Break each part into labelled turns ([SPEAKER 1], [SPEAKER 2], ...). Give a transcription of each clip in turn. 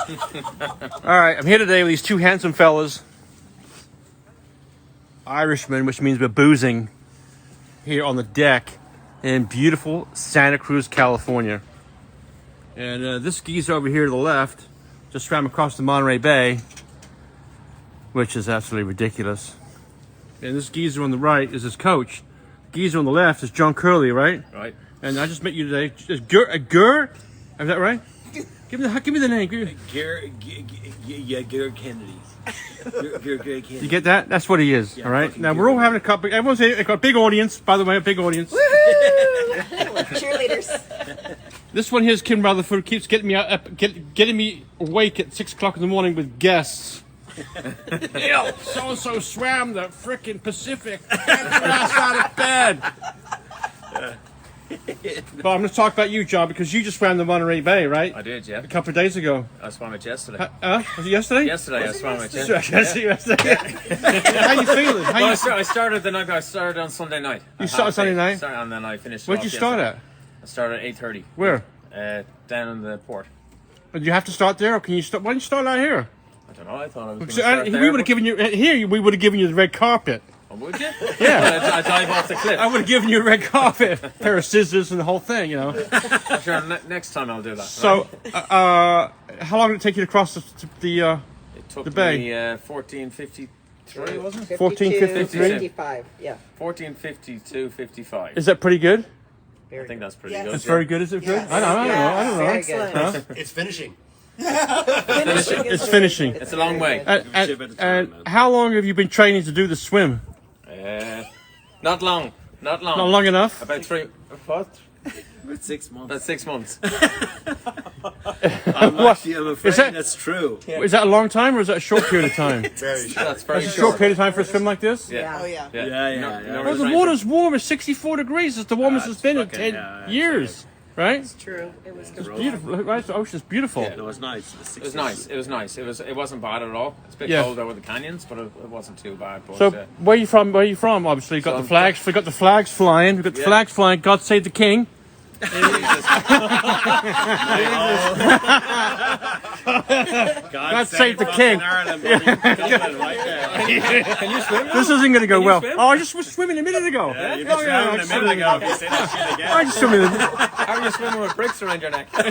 [SPEAKER 1] All right, I'm here today with these two handsome fellas. Irishmen, which means we're boozing here on the deck in beautiful Santa Cruz, California. And this geezer over here to the left just swam across the Monterey Bay, which is absolutely ridiculous. And this geezer on the right is his coach. The geezer on the left is John Curley, right?
[SPEAKER 2] Right.
[SPEAKER 1] And I just met you today. Is Gur? Is that right? Give me the name.
[SPEAKER 2] Gur Kennedy. Gur Kennedy.
[SPEAKER 1] You get that? That's what he is. Yeah, all right. Now we're all having a couple. Everyone's here. Got a big audience. By the way, a big audience.
[SPEAKER 3] Cheerleaders.
[SPEAKER 1] This one here's Kim Rutherford. Keeps getting me up, getting me awake at 6 o'clock in the morning with guests. So and so swam the frickin' Pacific. Get your ass out of bed. But I'm going to talk about you, John, because you just swam the Monterey Bay, right?
[SPEAKER 2] I did, yeah.
[SPEAKER 1] A couple of days ago.
[SPEAKER 2] I swam it yesterday.
[SPEAKER 1] Was it yesterday?
[SPEAKER 2] Yesterday, I swam it. Yeah.
[SPEAKER 1] Yesterday. How you feeling?
[SPEAKER 2] I started the night. I started on Sunday night.
[SPEAKER 1] You started Sunday night?
[SPEAKER 2] And then I finished.
[SPEAKER 1] Where'd you start at?
[SPEAKER 2] I started at 8:30.
[SPEAKER 1] Where?
[SPEAKER 2] Down in the port.
[SPEAKER 1] Do you have to start there, or can you start? Why don't you start out here?
[SPEAKER 2] I don't know. I thought I was going to start there.
[SPEAKER 1] We would have given you here. We would have given you the red carpet.
[SPEAKER 2] Oh, would you?
[SPEAKER 1] Yeah.
[SPEAKER 2] I dive off the cliff.
[SPEAKER 1] I would have given you a red carpet, a pair of scissors, and the whole thing. You know.
[SPEAKER 2] Sure. Next time I'll do that.
[SPEAKER 1] So, how long did it take you to cross
[SPEAKER 2] It took
[SPEAKER 1] the bay?
[SPEAKER 2] me 14:53, wasn't it?
[SPEAKER 3] 14:55. Yeah.
[SPEAKER 2] 14:52, 55.
[SPEAKER 1] Is that pretty good?
[SPEAKER 2] I think that's pretty
[SPEAKER 3] Yes.
[SPEAKER 2] good.
[SPEAKER 1] It's very good. Is it good?
[SPEAKER 3] Yes.
[SPEAKER 1] I don't know.
[SPEAKER 3] Very good.
[SPEAKER 1] Huh?
[SPEAKER 4] It's finishing.
[SPEAKER 1] It's finishing.
[SPEAKER 2] It's a long way.
[SPEAKER 1] And how long have you been training to do the swim?
[SPEAKER 2] Not long. Not long.
[SPEAKER 1] Not long enough.
[SPEAKER 2] About 3. What?
[SPEAKER 4] About 6 months.
[SPEAKER 2] About 6 months.
[SPEAKER 4] I'm afraid
[SPEAKER 1] Is that-
[SPEAKER 4] that's true.
[SPEAKER 1] Is that a long time or is that a short period of time?
[SPEAKER 4] Very short.
[SPEAKER 2] That's very
[SPEAKER 1] That's a short period of time for a swim like this?
[SPEAKER 2] Yeah.
[SPEAKER 3] Oh yeah.
[SPEAKER 4] Yeah.
[SPEAKER 1] Well, the water's warm. It's 64 degrees. It's the warmest it's been in 10 years. Right?
[SPEAKER 3] It's true. It was
[SPEAKER 1] It's beautiful. Right? The ocean's beautiful.
[SPEAKER 2] Yeah.
[SPEAKER 4] No, it's nice.
[SPEAKER 2] It was nice. It was nice. It wasn't bad at all. It's a bit
[SPEAKER 1] Yeah.
[SPEAKER 2] cold over the canyons, but it wasn't too bad. But,
[SPEAKER 1] So, where are you from? Obviously, you've got
[SPEAKER 2] So
[SPEAKER 1] the flags. We've got the flags flying. We've got the flags flying. God save the king. God save the king.
[SPEAKER 4] Ireland, buddy. Right there.
[SPEAKER 2] Can you swim?
[SPEAKER 1] This isn't going to go well.
[SPEAKER 2] swim?
[SPEAKER 1] Oh, I just was swimming a minute ago.
[SPEAKER 4] You just found a minute ago. If you say that shit again.
[SPEAKER 1] I just swimming.
[SPEAKER 2] How are you swimming with bricks around your neck?
[SPEAKER 1] Oh,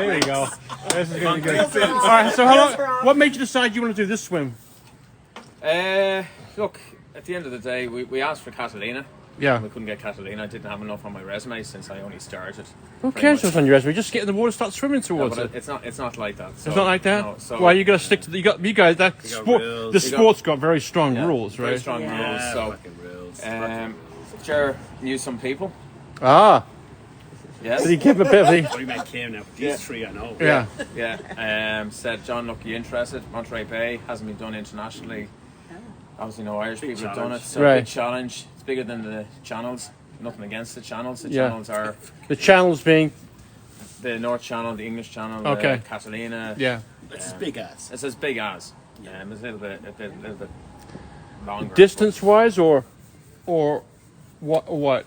[SPEAKER 1] here we go. This is going to be good. All right. So, what made you decide you want to do this swim?
[SPEAKER 2] Look, at the end of the day, we asked for Catalina.
[SPEAKER 1] Yeah.
[SPEAKER 2] We couldn't get Catalina. I didn't have enough on my resume since I only started.
[SPEAKER 1] Who cares what's on your resume? Just get in the water, start swimming
[SPEAKER 2] No,
[SPEAKER 1] towards
[SPEAKER 2] but
[SPEAKER 1] it.
[SPEAKER 2] it's not like that. So,
[SPEAKER 1] It's not like that.
[SPEAKER 2] No, so,
[SPEAKER 1] Well, you got to stick to you guys. That sport,
[SPEAKER 4] rules.
[SPEAKER 1] the sport's got very strong
[SPEAKER 2] yeah,
[SPEAKER 1] rules,
[SPEAKER 2] very
[SPEAKER 1] right?
[SPEAKER 2] strong rules.
[SPEAKER 4] Yeah,
[SPEAKER 2] So,
[SPEAKER 4] fucking rules.
[SPEAKER 2] sure, knew some people.
[SPEAKER 1] Ah,
[SPEAKER 2] Yes.
[SPEAKER 1] did he give a bit of the?
[SPEAKER 4] What do you make Kim now? These three I know.
[SPEAKER 1] Yeah.
[SPEAKER 2] Yeah. Said, John, look, you interested? Monterey Bay hasn't been done internationally. Obviously, no Irish people have done it. So
[SPEAKER 1] Right.
[SPEAKER 2] big challenge. It's bigger than the channels. Nothing against the channels. The
[SPEAKER 1] Yeah.
[SPEAKER 2] channels are
[SPEAKER 1] The channels being
[SPEAKER 2] the North Channel, the English Channel,
[SPEAKER 1] Okay.
[SPEAKER 2] Catalina.
[SPEAKER 1] yeah.
[SPEAKER 4] It's as big as.
[SPEAKER 2] It's as big as. It's a little bit longer.
[SPEAKER 1] Distance wise or what?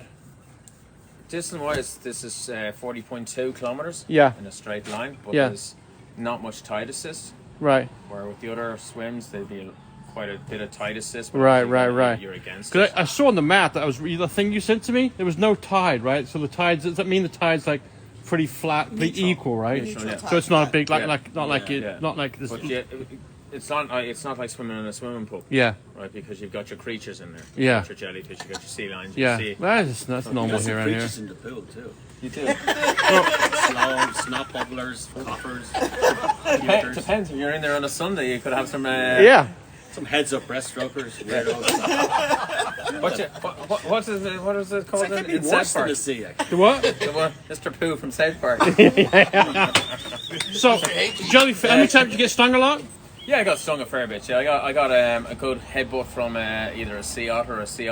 [SPEAKER 2] Distance-wise, this is 40.2 kilometers.
[SPEAKER 1] Yeah.
[SPEAKER 2] In a straight line, but
[SPEAKER 1] Yeah.
[SPEAKER 2] there's not much tide assist.
[SPEAKER 1] Right.
[SPEAKER 2] Where with the other swims, there'd be quite a bit of tide assist. But
[SPEAKER 1] Right,
[SPEAKER 2] obviously
[SPEAKER 1] right.
[SPEAKER 2] You're against
[SPEAKER 1] Because
[SPEAKER 2] it.
[SPEAKER 1] I saw on the map that was the thing you sent to me. There was no tide, right? So the tides. Does that mean the tide's like pretty flat, pretty equal, right?
[SPEAKER 2] Neutral, yeah.
[SPEAKER 1] So it's not a big
[SPEAKER 2] Yeah.
[SPEAKER 1] not like this.
[SPEAKER 2] But it's not like swimming in a swimming pool.
[SPEAKER 1] Yeah.
[SPEAKER 2] Right, because you've got your creatures in there.
[SPEAKER 1] Yeah.
[SPEAKER 2] You've got your jellyfish, you've got your sea lions.
[SPEAKER 1] Yeah.
[SPEAKER 2] You see.
[SPEAKER 1] That's normal
[SPEAKER 4] There's some
[SPEAKER 1] here around here.
[SPEAKER 4] creatures in the pool too.
[SPEAKER 2] You do.
[SPEAKER 4] Slobs, snot bubblers, coppers,
[SPEAKER 2] Depends. Depends. If you're in there on a Sunday, you could have some.
[SPEAKER 1] Yeah.
[SPEAKER 4] some heads up breaststrokers. Weirdos.
[SPEAKER 2] What is it called?
[SPEAKER 4] It's like
[SPEAKER 2] in
[SPEAKER 4] worse
[SPEAKER 2] South
[SPEAKER 4] than
[SPEAKER 2] Park?
[SPEAKER 4] the sea. Actually.
[SPEAKER 1] The what?
[SPEAKER 2] The one, Mr. Pooh from South Park.
[SPEAKER 1] So jellyfish. How many times did you get stung a lot?
[SPEAKER 2] Yeah, I got stung a fair bit. Yeah, I got a good headbutt from either a sea otter or a sea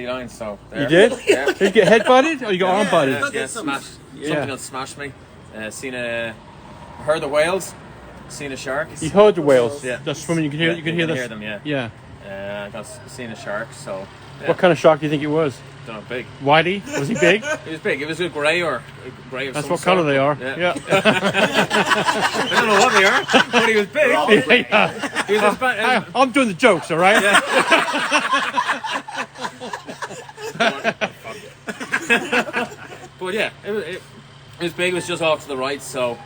[SPEAKER 2] lion. So there.
[SPEAKER 1] You did?
[SPEAKER 2] Yeah.
[SPEAKER 1] Did you get head butted or you got arm butted?
[SPEAKER 2] Yeah, smashed.
[SPEAKER 1] Yeah.
[SPEAKER 2] Something else smashed me. Heard the whales. Seen a shark.
[SPEAKER 1] You heard the whales.
[SPEAKER 2] Yeah.
[SPEAKER 1] They're swimming. You can hear.
[SPEAKER 2] Yeah,
[SPEAKER 1] You can hear this.
[SPEAKER 2] them. Yeah.
[SPEAKER 1] Yeah.
[SPEAKER 2] I got seen a shark. So. Yeah.
[SPEAKER 1] What kind of shark do you think it was?
[SPEAKER 2] No, big.
[SPEAKER 1] Whitey? Was he big?
[SPEAKER 2] He was big. It was a grey or grey of
[SPEAKER 1] That's
[SPEAKER 2] some
[SPEAKER 1] what
[SPEAKER 2] sort.
[SPEAKER 1] color they are.
[SPEAKER 2] Yeah.
[SPEAKER 1] Yeah.
[SPEAKER 2] I don't know what they are, but he was big.
[SPEAKER 1] Yeah.
[SPEAKER 2] He was Hispanic.
[SPEAKER 1] I'm doing the jokes, all right?
[SPEAKER 2] But yeah, it was big. It was just off to the right, so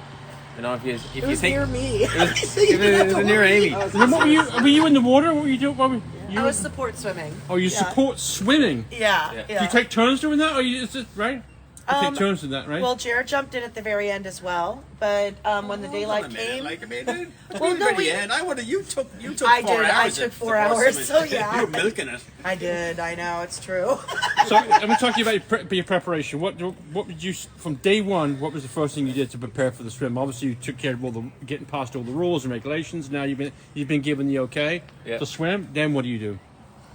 [SPEAKER 2] you know if you
[SPEAKER 3] It was
[SPEAKER 2] think
[SPEAKER 3] near me.
[SPEAKER 2] it was near Amy.
[SPEAKER 1] And then what were you in the water? What were you doing?
[SPEAKER 3] I was support swimming.
[SPEAKER 1] Oh, you support swimming.
[SPEAKER 3] Yeah,
[SPEAKER 2] Yeah.
[SPEAKER 3] yeah.
[SPEAKER 1] Do you take turns doing that, or is it right? You take turns in that, right?
[SPEAKER 3] Well, Jared jumped in at the very end as well, but when the daylight came,
[SPEAKER 4] Like a minute.
[SPEAKER 3] Well, no, we-
[SPEAKER 4] end. I would have. You took
[SPEAKER 3] I
[SPEAKER 4] 4
[SPEAKER 3] did.
[SPEAKER 4] hours.
[SPEAKER 3] I took 4 hours, so yeah.
[SPEAKER 4] You were milking it.
[SPEAKER 3] I did. I know it's true.
[SPEAKER 1] So let me talk to you about your preparation. What did you from day one? What was the first thing you did to prepare for the swim? Obviously, you took care of all the getting past all the rules and regulations. Now you've been given the okay to swim. Then what do you do?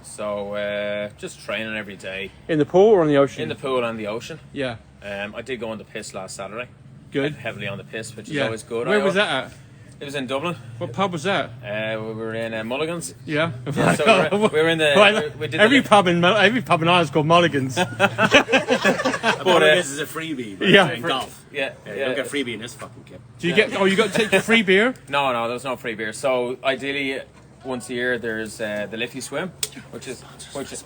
[SPEAKER 2] So just training every day
[SPEAKER 1] In the pool or in the ocean?
[SPEAKER 2] in the pool and the ocean.
[SPEAKER 1] Yeah,
[SPEAKER 2] I did go on the piss last Saturday.
[SPEAKER 1] good.
[SPEAKER 2] Heavily on the piss, which is
[SPEAKER 1] Yeah,
[SPEAKER 2] always good.
[SPEAKER 1] Where was that at?
[SPEAKER 2] It was in Dublin.
[SPEAKER 1] What pub was that?
[SPEAKER 2] We were in Mulligan's.
[SPEAKER 1] Yeah,
[SPEAKER 2] Yeah, so we were in the.
[SPEAKER 1] Well,
[SPEAKER 2] we did
[SPEAKER 1] every
[SPEAKER 2] the,
[SPEAKER 1] pub in Ireland's called Mulligan's.
[SPEAKER 4] But this is a freebie. But
[SPEAKER 1] Yeah.
[SPEAKER 4] in golf.
[SPEAKER 2] Yeah,
[SPEAKER 4] Yeah, you don't get freebie in this fucking kit.
[SPEAKER 1] Do you get? Oh, you got to take your free beer.
[SPEAKER 2] No, there was no free beer. So ideally, once a year there's the Liffey Swim, which is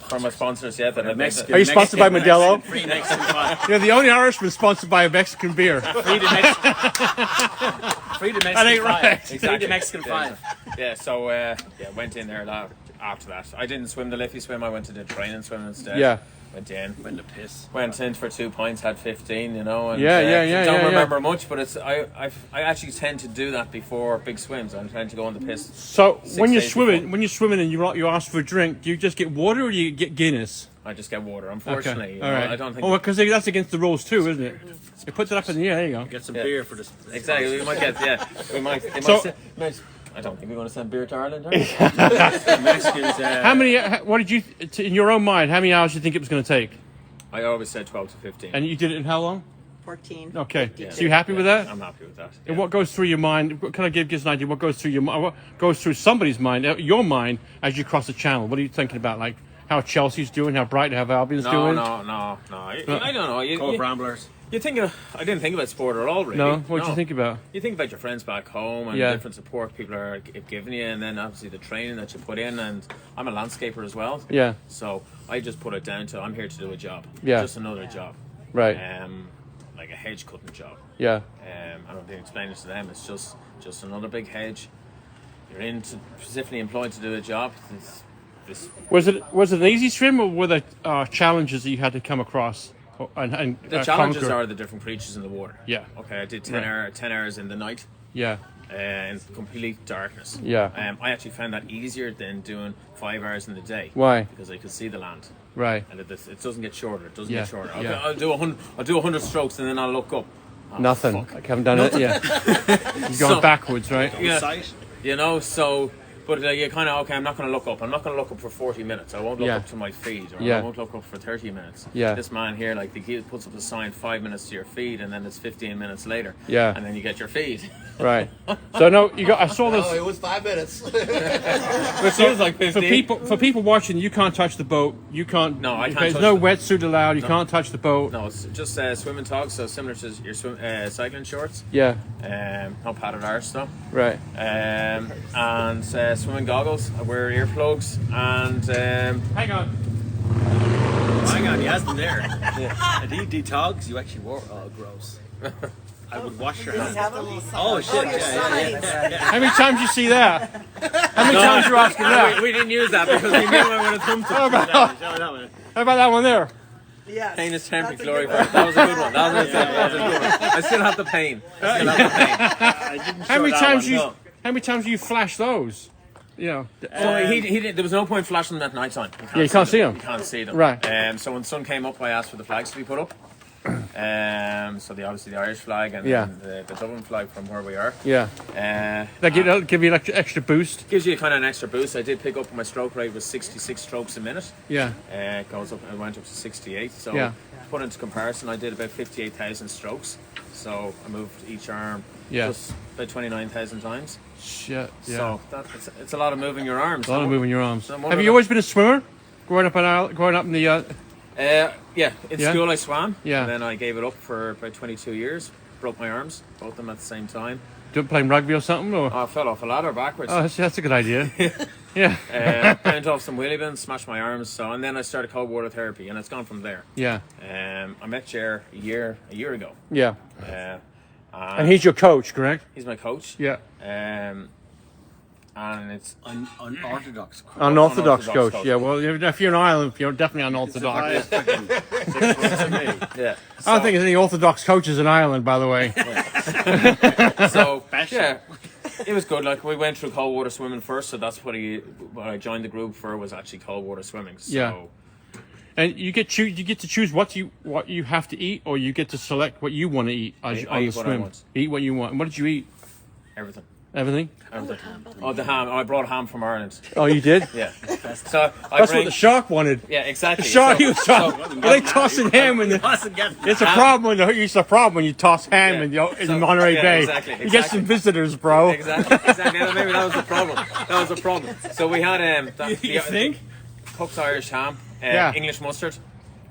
[SPEAKER 2] from our sponsors. Yeah, that
[SPEAKER 1] Are you sponsored by Modelo?
[SPEAKER 4] Free Mexican five.
[SPEAKER 1] You're the only Irishman sponsored by a Mexican beer.
[SPEAKER 4] Free to Mexican. Free to Mexican
[SPEAKER 1] That ain't
[SPEAKER 4] five.
[SPEAKER 1] right.
[SPEAKER 4] Free to Mexican five.
[SPEAKER 2] Yeah, so went in there after that. I didn't swim the Liffey Swim. I went to the training swim instead.
[SPEAKER 1] Yeah.
[SPEAKER 2] Went in.
[SPEAKER 4] When the piss.
[SPEAKER 2] Went in for 2 points, had 15, you know. And,
[SPEAKER 1] Yeah.
[SPEAKER 2] Don't remember much, but it's I actually tend to do that before big swims. I tend to go on the piss.
[SPEAKER 1] So
[SPEAKER 2] 6
[SPEAKER 1] when you're
[SPEAKER 2] days
[SPEAKER 1] swimming,
[SPEAKER 2] before.
[SPEAKER 1] and you ask for a drink, do you just get water or do you get Guinness?
[SPEAKER 2] I just get water. Unfortunately, you
[SPEAKER 1] All
[SPEAKER 2] know,
[SPEAKER 1] right.
[SPEAKER 2] I don't think.
[SPEAKER 1] Oh, because that's against the rules too, isn't it? It puts it up in the air. There you go.
[SPEAKER 4] Get some
[SPEAKER 2] Yeah.
[SPEAKER 4] beer for this.
[SPEAKER 2] Exactly, we might get we might. They
[SPEAKER 1] So-
[SPEAKER 2] I don't think we're going to send beer to Ireland. Are
[SPEAKER 4] Mexicans.
[SPEAKER 1] How many? What did you, in your own mind? How many hours do you think it was going to take?
[SPEAKER 2] I always said 12 to 15.
[SPEAKER 1] And you did it in how long?
[SPEAKER 3] 14.
[SPEAKER 1] Okay.
[SPEAKER 2] Yeah.
[SPEAKER 1] So you happy with that?
[SPEAKER 2] I'm happy with that.
[SPEAKER 1] And what goes through your mind? Can I give us an idea? What goes through your mind? What goes through somebody's mind? Your mind as you cross the channel? What are you thinking about? Like how Chelsea's doing? How Brighton? How Albion's
[SPEAKER 2] No.
[SPEAKER 1] doing?
[SPEAKER 2] I don't know.
[SPEAKER 4] Cove Ramblers.
[SPEAKER 2] You think I didn't think about sport at all, really.
[SPEAKER 1] No. What did you think about?
[SPEAKER 2] You think about your friends back home and
[SPEAKER 1] Yeah.
[SPEAKER 2] different support people are giving you, and then obviously the training that you put in. And I'm a landscaper as well,
[SPEAKER 1] Yeah.
[SPEAKER 2] so I just put it down to I'm here to do a job.
[SPEAKER 1] Yeah.
[SPEAKER 2] Just another job.
[SPEAKER 1] Right.
[SPEAKER 2] Like a hedge cutting job.
[SPEAKER 1] Yeah.
[SPEAKER 2] I don't think explaining it to them. It's just another big hedge. You're specifically employed to do a job.
[SPEAKER 1] Was it an easy swim or were there challenges that you had to come across and
[SPEAKER 2] The challenges
[SPEAKER 1] conquer?
[SPEAKER 2] are the different creatures in the water.
[SPEAKER 1] Yeah.
[SPEAKER 2] Okay, I did 10 hours in the night.
[SPEAKER 1] Yeah.
[SPEAKER 2] In complete darkness.
[SPEAKER 1] Yeah.
[SPEAKER 2] I actually found that easier than doing 5 hours in the day.
[SPEAKER 1] Why?
[SPEAKER 2] Because I could see the land,
[SPEAKER 1] Right.
[SPEAKER 2] and it doesn't get shorter. It doesn't
[SPEAKER 1] Yeah,
[SPEAKER 2] get shorter. Okay,
[SPEAKER 1] yeah.
[SPEAKER 2] I'll do 100 strokes and then I'll look up. Oh,
[SPEAKER 1] Nothing.
[SPEAKER 2] fuck.
[SPEAKER 1] I haven't done it. Yeah. You're going
[SPEAKER 2] So-
[SPEAKER 1] backwards, right?
[SPEAKER 2] Yeah.
[SPEAKER 4] Site.
[SPEAKER 2] You know, so. But you kind of okay. I'm not going to look up. I'm not going to look up for 40 minutes. I won't look
[SPEAKER 1] Yeah.
[SPEAKER 2] up to my feed, or
[SPEAKER 1] Yeah.
[SPEAKER 2] I won't look up for 30 minutes.
[SPEAKER 1] Yeah.
[SPEAKER 2] This man here, like, he puts up a sign 5 minutes to your feed, and then it's 15 minutes later.
[SPEAKER 1] Yeah.
[SPEAKER 2] And then you get your feed.
[SPEAKER 1] Right. So no, I saw this.
[SPEAKER 5] Oh, it was 5 minutes.
[SPEAKER 2] It feels like 15.
[SPEAKER 1] For people watching, you can't touch the boat. You can't.
[SPEAKER 2] No, I can't
[SPEAKER 1] There's
[SPEAKER 2] touch
[SPEAKER 1] no
[SPEAKER 2] the-
[SPEAKER 1] wetsuit allowed. You can't touch the boat.
[SPEAKER 2] No, it's just swimming togs, so similar to your cycling shorts.
[SPEAKER 1] Yeah.
[SPEAKER 2] No padded arse though.
[SPEAKER 1] Right.
[SPEAKER 2] And swimming goggles. I wear earplugs and
[SPEAKER 1] Hang on.
[SPEAKER 4] Hang on, he has them there. And the togs you actually wore. Oh, gross. I would wash your hands. Oh shit! Yeah.
[SPEAKER 1] How many times you see that? How many times you asking that?
[SPEAKER 2] we didn't use that because we knew I would have come to.
[SPEAKER 1] How about that one there?
[SPEAKER 3] Yes.
[SPEAKER 2] Pain is temporary,
[SPEAKER 3] That's a
[SPEAKER 2] glory
[SPEAKER 3] good
[SPEAKER 2] for it. That was a good one. That was a good one. I still have the pain.
[SPEAKER 1] How many times you flash those? You know.
[SPEAKER 2] So he didn't, there was no point flashing them at night time.
[SPEAKER 1] You can't see them.
[SPEAKER 2] You can't see them.
[SPEAKER 1] Right.
[SPEAKER 2] So when the sun came up, I asked for the flags to be put up. So obviously the Irish flag and
[SPEAKER 1] Yeah.
[SPEAKER 2] the Dublin flag from where we are.
[SPEAKER 1] Yeah. That'll give you like extra boost.
[SPEAKER 2] Gives you kind of an extra boost. I did pick up my stroke rate was 66 strokes a minute.
[SPEAKER 1] Yeah.
[SPEAKER 2] It goes up. I went up to 68. So
[SPEAKER 1] Yeah.
[SPEAKER 2] put into comparison, I did about 58,000 strokes. So I moved each arm
[SPEAKER 1] Yeah.
[SPEAKER 2] just about 29,000 times.
[SPEAKER 1] Shit. Yeah.
[SPEAKER 2] So it's a lot of moving your arms.
[SPEAKER 1] A lot of moving your arms.
[SPEAKER 2] So one
[SPEAKER 1] Have
[SPEAKER 2] of
[SPEAKER 1] you
[SPEAKER 2] the-
[SPEAKER 1] always been a swimmer? Growing up in the
[SPEAKER 2] Yeah, in
[SPEAKER 1] Yeah?
[SPEAKER 2] school I swam.
[SPEAKER 1] Yeah.
[SPEAKER 2] And then I gave it up for about 22 years. Broke my arms, both of them at the same time.
[SPEAKER 1] Playing rugby or something? Or?
[SPEAKER 2] I fell off a ladder backwards.
[SPEAKER 1] Oh, that's a good idea. Yeah.
[SPEAKER 2] Bent off some wheelie bins, smashed my arms. So, and then I started cold water therapy, and it's gone from there.
[SPEAKER 1] Yeah.
[SPEAKER 2] I met Jer a year ago.
[SPEAKER 1] Yeah.
[SPEAKER 2] And
[SPEAKER 1] And he's your coach, correct?
[SPEAKER 2] he's my coach.
[SPEAKER 1] Yeah.
[SPEAKER 2] And it's
[SPEAKER 4] Unorthodox.
[SPEAKER 1] Unorthodox
[SPEAKER 2] Unorthodox
[SPEAKER 1] coach. Yeah, well, if you're in Ireland, you're definitely unorthodox.
[SPEAKER 2] yeah.
[SPEAKER 1] I don't think there's any orthodox coaches in Ireland, by the way.
[SPEAKER 2] So yeah, it was good. Like we went through cold water swimming first, so that's what I joined the group for was actually cold water swimming. So
[SPEAKER 1] Yeah. And you get to choose what you have to eat, or you get to select what you want to eat
[SPEAKER 2] I
[SPEAKER 1] on
[SPEAKER 2] eat
[SPEAKER 1] the
[SPEAKER 2] what I
[SPEAKER 1] swim.
[SPEAKER 2] want.
[SPEAKER 1] Eat what you want. And what did you eat?
[SPEAKER 2] everything.
[SPEAKER 1] Everything?
[SPEAKER 2] Oh, the ham. I brought ham from Ireland.
[SPEAKER 1] Oh, you did?
[SPEAKER 2] Yeah. So
[SPEAKER 1] That's what the shark wanted.
[SPEAKER 2] Yeah, exactly.
[SPEAKER 1] The shark,
[SPEAKER 2] So-
[SPEAKER 1] he was trying. They tossing ham in the.
[SPEAKER 4] Wasn't getting
[SPEAKER 1] It's a problem. It's a problem when you toss ham
[SPEAKER 2] Yeah.
[SPEAKER 1] in Monterey
[SPEAKER 2] yeah,
[SPEAKER 1] Bay.
[SPEAKER 2] exactly,
[SPEAKER 1] You get some visitors, bro.
[SPEAKER 2] Exactly. Yeah, maybe that was the problem. That was the problem. So we had
[SPEAKER 1] You think?
[SPEAKER 2] cooked Irish ham,
[SPEAKER 1] Yeah.
[SPEAKER 2] English mustard.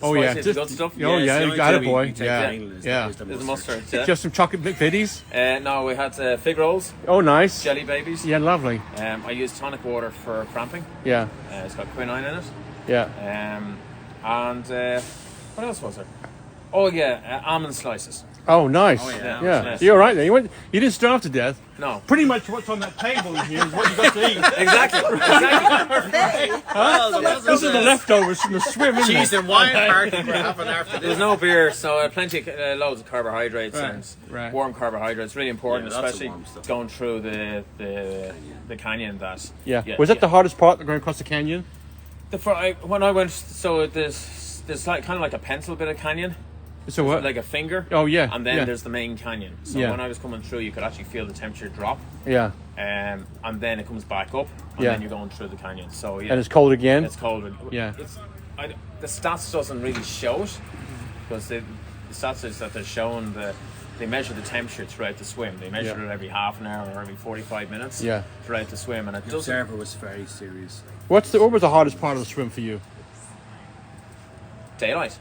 [SPEAKER 1] Oh yeah,
[SPEAKER 2] Spicy, good stuff.
[SPEAKER 1] Oh yeah, you got it, boy.
[SPEAKER 4] Yeah.
[SPEAKER 1] Yeah.
[SPEAKER 2] There's mustard. Yeah.
[SPEAKER 1] Just some chocolate bitties.
[SPEAKER 2] No, we had fig rolls,
[SPEAKER 1] Oh, nice.
[SPEAKER 2] jelly babies.
[SPEAKER 1] Yeah, lovely.
[SPEAKER 2] I used tonic water for cramping.
[SPEAKER 1] Yeah,
[SPEAKER 2] It's got quinine in it.
[SPEAKER 1] yeah.
[SPEAKER 2] And what else was there? Oh yeah, almond slices.
[SPEAKER 1] Oh, nice.
[SPEAKER 4] Oh, yeah.
[SPEAKER 1] Yeah.
[SPEAKER 2] Yeah.
[SPEAKER 1] You're all right then. You didn't starve to death.
[SPEAKER 2] No.
[SPEAKER 1] Pretty much what's on that table here is what you got to eat.
[SPEAKER 2] Exactly.
[SPEAKER 1] This is the leftovers from the swim, isn't
[SPEAKER 4] Cheese
[SPEAKER 1] it?
[SPEAKER 4] and wine party we're having after
[SPEAKER 2] There's
[SPEAKER 4] this.
[SPEAKER 2] no beer, so plenty, loads of carbohydrates
[SPEAKER 1] Right,
[SPEAKER 2] and
[SPEAKER 1] right.
[SPEAKER 2] warm carbohydrates. Really important,
[SPEAKER 4] Yeah, lots of
[SPEAKER 2] especially
[SPEAKER 4] warm stuff.
[SPEAKER 2] going through the canyon.
[SPEAKER 1] Yeah. Was that the hardest part, going across the canyon?
[SPEAKER 2] When I went? So there's like kind of like a pencil bit of canyon.
[SPEAKER 1] So what?
[SPEAKER 2] Like a finger.
[SPEAKER 1] Oh, yeah,
[SPEAKER 2] And then
[SPEAKER 1] yeah.
[SPEAKER 2] there's the main canyon. So
[SPEAKER 1] Yeah.
[SPEAKER 2] when I was coming through, you could actually feel the temperature drop.
[SPEAKER 1] Yeah.
[SPEAKER 2] And then it comes back up, and
[SPEAKER 1] Yeah.
[SPEAKER 2] then you're going through the canyon. So yeah,
[SPEAKER 1] And it's cold again?
[SPEAKER 2] it's colder.
[SPEAKER 1] Yeah.
[SPEAKER 2] The stats doesn't really show it because the stats is that they're showing they measure the temperature throughout the swim. They measure
[SPEAKER 1] Yeah.
[SPEAKER 2] it every half an hour or every 45 minutes.
[SPEAKER 1] Yeah.
[SPEAKER 2] Throughout the swim, and it
[SPEAKER 4] The
[SPEAKER 2] doesn't.
[SPEAKER 4] observer was very serious.
[SPEAKER 1] What was the hardest part of the swim for you?
[SPEAKER 2] Daylight.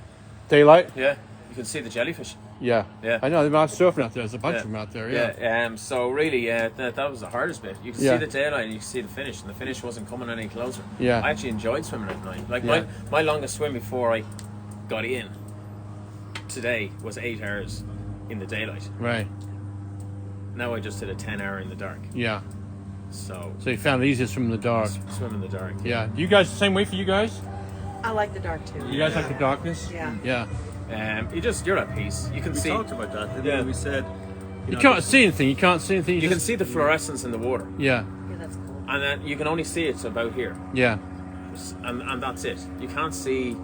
[SPEAKER 1] Daylight?
[SPEAKER 2] Yeah. You can see the jellyfish.
[SPEAKER 1] Yeah.
[SPEAKER 2] Yeah.
[SPEAKER 1] I know, they're out surfing out there. There's a bunch of them out there, yeah.
[SPEAKER 2] Yeah. So really, that was the hardest bit. You can
[SPEAKER 1] Yeah.
[SPEAKER 2] see the daylight and you can see the finish, and the finish wasn't coming any closer.
[SPEAKER 1] Yeah.
[SPEAKER 2] I actually enjoyed swimming at night. Like
[SPEAKER 1] Yeah.
[SPEAKER 2] my longest swim before I got in today was 8 hours in the daylight.
[SPEAKER 1] Right.
[SPEAKER 2] Now I just did a 10-hour in the dark.
[SPEAKER 1] Yeah.
[SPEAKER 2] So
[SPEAKER 1] So you found it easier to swim in the dark.
[SPEAKER 2] swim in the dark.
[SPEAKER 1] Yeah. You guys, same way for you guys?
[SPEAKER 3] I like the dark too.
[SPEAKER 1] You guys like the darkness?
[SPEAKER 3] Yeah.
[SPEAKER 1] Yeah.
[SPEAKER 2] You're at peace. You can
[SPEAKER 4] We
[SPEAKER 2] see.
[SPEAKER 4] talked about that, didn't
[SPEAKER 2] Yeah.
[SPEAKER 4] we? We said
[SPEAKER 1] You can't see anything. You can't see anything.
[SPEAKER 2] You can see the fluorescence in the water,
[SPEAKER 1] Yeah.
[SPEAKER 3] Yeah, that's cool.
[SPEAKER 2] and then you can only see it about here,
[SPEAKER 1] Yeah.
[SPEAKER 2] and that's it. You can't see.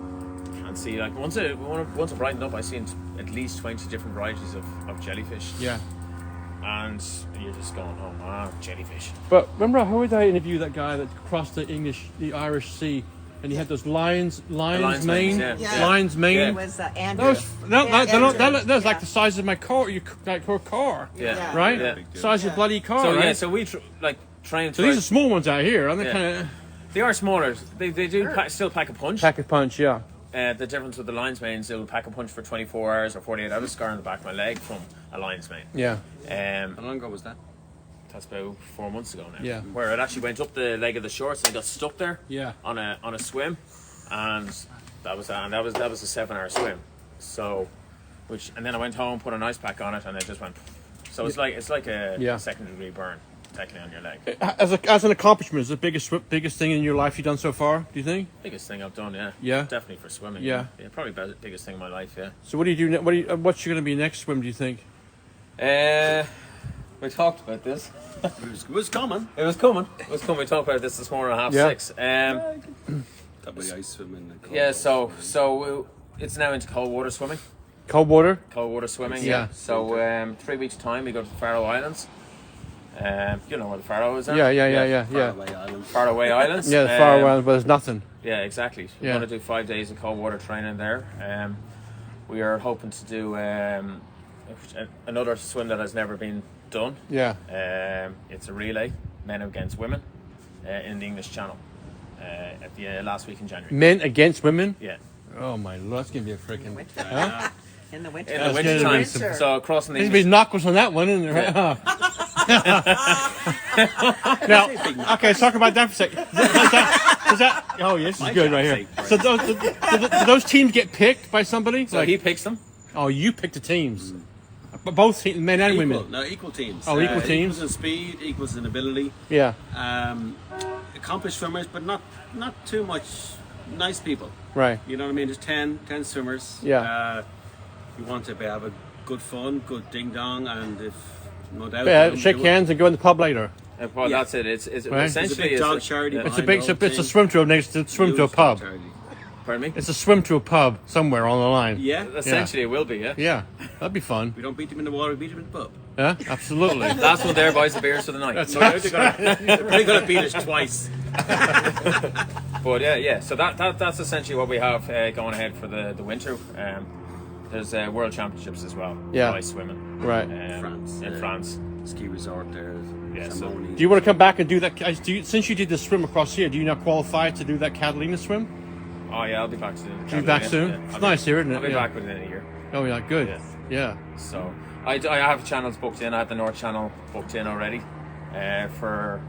[SPEAKER 2] Like once it brightened up, I seen at least 20 different varieties of jellyfish.
[SPEAKER 1] Yeah.
[SPEAKER 2] And you're just going, oh wow, jellyfish.
[SPEAKER 1] But remember, how did I interview that guy that crossed the Irish Sea, and he had those lion's
[SPEAKER 2] lion's
[SPEAKER 1] mane,
[SPEAKER 2] manes,
[SPEAKER 3] yeah. Yeah.
[SPEAKER 1] lion's mane.
[SPEAKER 2] Yeah.
[SPEAKER 3] It was Andrew.
[SPEAKER 1] That was that was like
[SPEAKER 3] Yeah.
[SPEAKER 1] the size of my car, like her car,
[SPEAKER 2] Yeah.
[SPEAKER 1] right?
[SPEAKER 2] Yeah.
[SPEAKER 1] Size of
[SPEAKER 3] Yeah.
[SPEAKER 1] the bloody car,
[SPEAKER 2] So
[SPEAKER 1] right?
[SPEAKER 2] yeah, so we try and.
[SPEAKER 1] So these are small ones out here, aren't they?
[SPEAKER 2] Yeah.
[SPEAKER 1] Kind of
[SPEAKER 2] They are smaller. They do still pack a punch.
[SPEAKER 1] pack a punch, yeah.
[SPEAKER 2] The difference with the lion's manes, it'll pack a punch for 24 hours or 48 hours. Scar on the back of my leg from a lion's mane.
[SPEAKER 1] Yeah.
[SPEAKER 4] how long ago was that?
[SPEAKER 2] That's about 4 months ago now.
[SPEAKER 1] Yeah.
[SPEAKER 2] Where it actually went up the leg of the shorts and got stuck there.
[SPEAKER 1] Yeah.
[SPEAKER 2] On a swim, and that was a 7-hour swim. So, and then I went home, put an ice pack on it, and it just went. So it's like a
[SPEAKER 1] Yeah.
[SPEAKER 2] second degree burn, technically on your leg.
[SPEAKER 1] As an accomplishment, is the biggest thing in your life you've done so far? Do you think?
[SPEAKER 2] Biggest thing I've done, yeah.
[SPEAKER 1] Yeah?
[SPEAKER 2] Definitely for swimming.
[SPEAKER 1] Yeah.
[SPEAKER 2] Probably biggest thing in my life, yeah.
[SPEAKER 1] So what do you do? What's going to be next swim? Do you think?
[SPEAKER 2] We talked about this.
[SPEAKER 4] It was coming.
[SPEAKER 2] It was coming. We talked about this morning at
[SPEAKER 1] Yeah.
[SPEAKER 2] 6:30.
[SPEAKER 4] That was ice swimming. And cold
[SPEAKER 2] Yeah.
[SPEAKER 4] water.
[SPEAKER 2] So it's now into cold water swimming.
[SPEAKER 1] Cold water.
[SPEAKER 2] Cold water swimming.
[SPEAKER 1] Yeah.
[SPEAKER 2] So 3 weeks time we go to the Faroe Islands. You know where the Faroes are.
[SPEAKER 1] Yeah.
[SPEAKER 4] Faraway Island.
[SPEAKER 2] Faroe Islands.
[SPEAKER 1] Yeah, the far away, but there's nothing.
[SPEAKER 2] Yeah, exactly. We're
[SPEAKER 1] Yeah.
[SPEAKER 2] going to do 5 days of cold water training there. We are hoping to do another swim that has never been done.
[SPEAKER 1] Yeah.
[SPEAKER 2] It's a relay, men against women, in the English Channel at the last week in January.
[SPEAKER 1] Men against women.
[SPEAKER 2] Yeah.
[SPEAKER 1] Oh my lord, that's gonna be a freaking.
[SPEAKER 3] In the winter.
[SPEAKER 2] In the
[SPEAKER 1] That's
[SPEAKER 2] winter
[SPEAKER 1] gonna be
[SPEAKER 2] time.
[SPEAKER 1] some-
[SPEAKER 2] So crossing the
[SPEAKER 1] There's gonna be knuckles on that one, isn't there? Now, okay, let's talk about that for a second. Does that? Oh, yeah, this is good right here. So do those teams get picked by somebody?
[SPEAKER 2] So he picks them.
[SPEAKER 1] Oh, you pick the teams. But both teams, men and women.
[SPEAKER 4] No, equal teams.
[SPEAKER 1] Oh, equal teams?
[SPEAKER 4] Equals in speed, equals in ability.
[SPEAKER 1] Yeah.
[SPEAKER 4] Accomplished swimmers, but not too much nice people.
[SPEAKER 1] Right.
[SPEAKER 4] You know what I mean? There's 10 swimmers.
[SPEAKER 1] Yeah.
[SPEAKER 4] You want to have a good fun, good ding dong, and if no doubt.
[SPEAKER 1] Yeah. Shake hands and go in the pub later.
[SPEAKER 2] Well,
[SPEAKER 4] Yeah.
[SPEAKER 2] that's it. It's
[SPEAKER 1] Right.
[SPEAKER 2] essentially
[SPEAKER 4] There's a big dog charity.
[SPEAKER 1] It's a
[SPEAKER 4] behind
[SPEAKER 1] big.
[SPEAKER 4] the whole
[SPEAKER 1] It's a
[SPEAKER 4] thing.
[SPEAKER 1] swim to a pub.
[SPEAKER 2] Pardon me.
[SPEAKER 1] It's a swim to a pub somewhere on the line.
[SPEAKER 4] Yeah.
[SPEAKER 2] Essentially, it will be. Yeah.
[SPEAKER 1] Yeah. That'd be fun.
[SPEAKER 4] We don't beat them in the water, we beat them in the pub.
[SPEAKER 1] Yeah. Absolutely.
[SPEAKER 2] Last one there buys the beers for the night.
[SPEAKER 1] That's
[SPEAKER 4] No, they're gonna beat us twice.
[SPEAKER 2] But yeah. So that's essentially what we have going ahead for the winter. There's World Championships as well.
[SPEAKER 1] Yeah.
[SPEAKER 2] For ice swimming.
[SPEAKER 1] Right.
[SPEAKER 4] France.
[SPEAKER 2] In France.
[SPEAKER 4] Ski resort there.
[SPEAKER 2] Yeah, so-
[SPEAKER 4] Chamonix.
[SPEAKER 1] Do you want to come back and do that? Since you did the swim across here, do you now qualify to do that Catalina swim?
[SPEAKER 2] Oh yeah, I'll be back soon.
[SPEAKER 1] Be back soon?
[SPEAKER 2] Yeah.
[SPEAKER 1] It's nice here, isn't it?
[SPEAKER 2] I'll be
[SPEAKER 1] Yeah.
[SPEAKER 2] back within a year.
[SPEAKER 1] Oh yeah, good.
[SPEAKER 2] Yeah.
[SPEAKER 1] Yeah.
[SPEAKER 2] So I have channels booked in. I have the North Channel booked in already for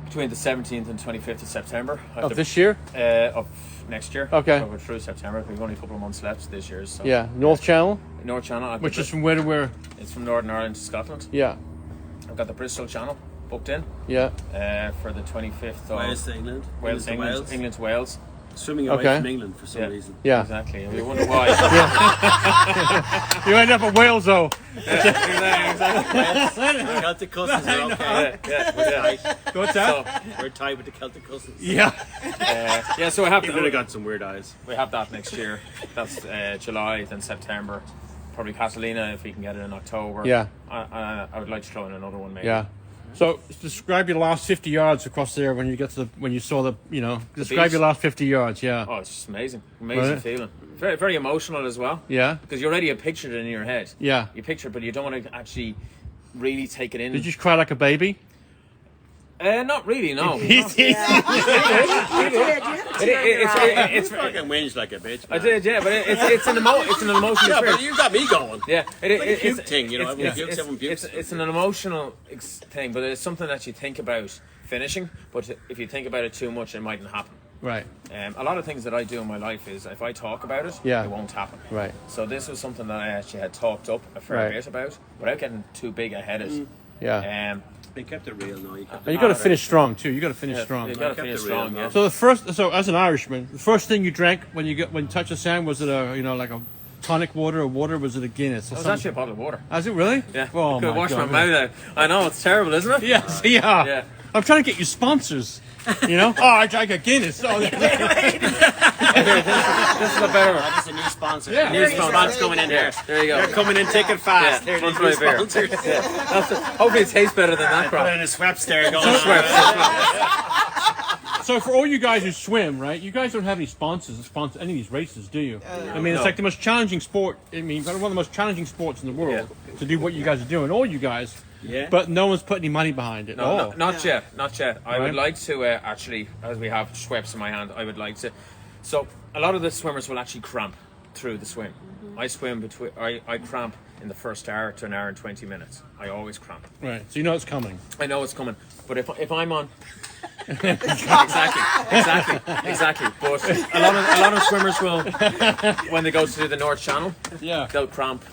[SPEAKER 2] between the 17th and 25th of September. I have
[SPEAKER 1] Of
[SPEAKER 2] the-
[SPEAKER 1] this year?
[SPEAKER 2] of next year.
[SPEAKER 1] Okay.
[SPEAKER 2] So we're through September. We've only a couple of months left this year. So
[SPEAKER 1] Yeah. North Channel,
[SPEAKER 2] North Channel. I've
[SPEAKER 1] which
[SPEAKER 2] got
[SPEAKER 1] is from where to where?
[SPEAKER 2] it's from Northern Ireland to Scotland.
[SPEAKER 1] Yeah.
[SPEAKER 2] I've got the Bristol Channel booked in
[SPEAKER 1] Yeah.
[SPEAKER 2] for the 25th of
[SPEAKER 4] Wales to England.
[SPEAKER 2] Wales,
[SPEAKER 4] to
[SPEAKER 2] England,
[SPEAKER 4] Wales.
[SPEAKER 2] England to Wales.
[SPEAKER 4] Swimming away
[SPEAKER 1] Okay.
[SPEAKER 4] from England for some
[SPEAKER 2] Yeah.
[SPEAKER 4] reason.
[SPEAKER 1] Yeah.
[SPEAKER 2] Exactly. And we wonder why.
[SPEAKER 1] You end up at Wales though.
[SPEAKER 4] Celtic cousins are okay.
[SPEAKER 2] yeah.
[SPEAKER 1] What's
[SPEAKER 2] So,
[SPEAKER 1] that?
[SPEAKER 4] We're tied with the Celtic cousins.
[SPEAKER 1] Yeah.
[SPEAKER 2] yeah, so we have
[SPEAKER 4] People have got some weird eyes.
[SPEAKER 2] we have that next year. That's July, then September. Probably Catalina if we can get it in October.
[SPEAKER 1] Yeah.
[SPEAKER 2] I would like to throw in another one maybe.
[SPEAKER 1] Yeah. So describe your last 50 yards across there when you get to when you saw the describe
[SPEAKER 2] beach?
[SPEAKER 1] your last 50 yards. Yeah.
[SPEAKER 2] Oh, it's just amazing. Amazing
[SPEAKER 1] Right.
[SPEAKER 2] feeling. Very, very emotional as well.
[SPEAKER 1] Yeah.
[SPEAKER 2] Because you already have pictured it in your head.
[SPEAKER 1] Yeah.
[SPEAKER 2] You picture it, but you don't want to actually really take it in.
[SPEAKER 1] Did you cry like a baby?
[SPEAKER 2] Not really, no.
[SPEAKER 1] He's-
[SPEAKER 2] It's
[SPEAKER 4] fucking whinge like a bitch.
[SPEAKER 2] I
[SPEAKER 4] Man.
[SPEAKER 2] did, yeah, but it's an emotional
[SPEAKER 4] Yeah,
[SPEAKER 2] experience.
[SPEAKER 4] but you got me going.
[SPEAKER 2] Yeah,
[SPEAKER 4] Like a puke thing, you know, everyone pukes, everyone pukes.
[SPEAKER 2] It's an emotional thing, but it's something that you think about finishing. But if you think about it too much, it mightn't happen.
[SPEAKER 1] Right.
[SPEAKER 2] A lot of things that I do in my life is if I talk about it,
[SPEAKER 1] Yeah.
[SPEAKER 2] it won't happen.
[SPEAKER 1] Right.
[SPEAKER 2] So this was something that I actually had talked up a fair
[SPEAKER 1] Right.
[SPEAKER 2] bit about without getting too big ahead of it.
[SPEAKER 1] Yeah.
[SPEAKER 4] They kept it real, no. You kept
[SPEAKER 1] And
[SPEAKER 4] it
[SPEAKER 1] you got to
[SPEAKER 2] right.
[SPEAKER 1] finish strong too. You got to finish
[SPEAKER 2] Yeah,
[SPEAKER 1] strong.
[SPEAKER 2] you got to
[SPEAKER 4] kept
[SPEAKER 2] finish
[SPEAKER 4] it real,
[SPEAKER 2] strong,
[SPEAKER 4] no.
[SPEAKER 2] yeah.
[SPEAKER 1] So as an Irishman, the first thing you drank when you touched the sand, was it like a tonic water or water? Was it a Guinness? Or
[SPEAKER 2] It was
[SPEAKER 1] something?
[SPEAKER 2] actually a bottle of water.
[SPEAKER 1] Is it really?
[SPEAKER 2] Yeah.
[SPEAKER 1] Oh
[SPEAKER 2] Could
[SPEAKER 1] my
[SPEAKER 2] wash
[SPEAKER 1] God.
[SPEAKER 2] my mouth out. I know, it's terrible, isn't it?
[SPEAKER 1] Yes. Yeah.
[SPEAKER 2] Yeah.
[SPEAKER 1] I'm trying to get you sponsors. You know? Oh, I drank a Guinness. Oh,
[SPEAKER 2] This is a better one.
[SPEAKER 4] That's a new sponsor.
[SPEAKER 1] Yeah.
[SPEAKER 4] New
[SPEAKER 1] There
[SPEAKER 4] sponsor coming in here.
[SPEAKER 2] There you go.
[SPEAKER 4] They're coming in ticket fast.
[SPEAKER 2] Yeah,
[SPEAKER 4] They're
[SPEAKER 2] one
[SPEAKER 4] the
[SPEAKER 2] for
[SPEAKER 4] new
[SPEAKER 2] a beer.
[SPEAKER 4] sponsors.
[SPEAKER 2] Hopefully it tastes better than that
[SPEAKER 4] Put
[SPEAKER 2] crap.
[SPEAKER 4] in a Schweppes there going on.
[SPEAKER 1] So for all you guys who swim, right? You guys don't have any sponsors to sponsor any of these races, do you? I mean, it's
[SPEAKER 2] No.
[SPEAKER 1] like the most challenging sport. I mean, one of the most challenging sports in the world to do what you guys are doing, all you guys.
[SPEAKER 4] Yeah.
[SPEAKER 1] But no one's put any money behind it.
[SPEAKER 2] No,
[SPEAKER 1] at all.
[SPEAKER 2] not yet. Not yet. I
[SPEAKER 1] Right.
[SPEAKER 2] would like to actually, as we have Schweppes in my hand, I would like to. So a lot of the swimmers will actually cramp through the swim. I swim between. I cramp in the first hour to an hour and 20 minutes. I always cramp.
[SPEAKER 1] Right. So you know it's coming.
[SPEAKER 2] I know it's coming, but if I'm on. exactly. But a lot of swimmers will, when they go to the North Channel,
[SPEAKER 1] Yeah.
[SPEAKER 2] they'll cramp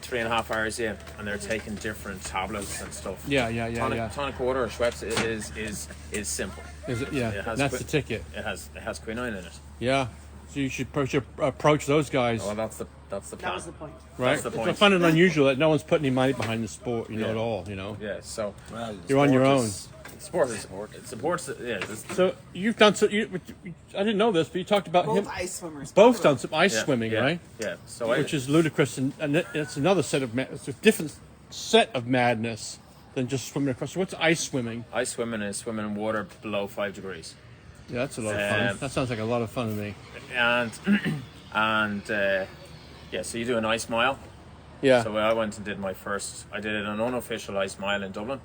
[SPEAKER 2] 3.5 hours in, and they're taking different tablets and stuff.
[SPEAKER 1] Yeah.
[SPEAKER 2] Tonic water or Schweppes is simple.
[SPEAKER 1] Is it? Yeah.
[SPEAKER 2] It has
[SPEAKER 1] That's
[SPEAKER 2] qui-
[SPEAKER 1] the ticket.
[SPEAKER 2] It has quinine in it.
[SPEAKER 1] Yeah. So you should approach those guys,
[SPEAKER 2] Well, that's the plan.
[SPEAKER 3] That was the point.
[SPEAKER 1] right?
[SPEAKER 2] the
[SPEAKER 1] I
[SPEAKER 2] point.
[SPEAKER 1] find it unusual that no one's putting any money behind the sport,
[SPEAKER 2] Yeah.
[SPEAKER 1] at all,
[SPEAKER 2] Yeah. So
[SPEAKER 4] Well,
[SPEAKER 1] You're on your own.
[SPEAKER 2] sport is sport. It supports. Yeah.
[SPEAKER 1] So you've done I didn't know this, but you talked about
[SPEAKER 5] Both
[SPEAKER 1] him.
[SPEAKER 5] ice swimmers.
[SPEAKER 1] Both done some ice
[SPEAKER 2] yeah,
[SPEAKER 1] swimming,
[SPEAKER 2] yeah,
[SPEAKER 1] right?
[SPEAKER 2] Yeah. So
[SPEAKER 1] Which is ludicrous, and it's another set of it's a different set of madness than just swimming across. So what's ice swimming?
[SPEAKER 2] ice swimming is swimming in water below 5 degrees.
[SPEAKER 1] Yeah, that's a lot of fun. That sounds like a lot of fun to me.
[SPEAKER 2] And so you do an ice mile.
[SPEAKER 1] Yeah.
[SPEAKER 2] So I went and did my first. I did an unofficial ice mile in Dublin.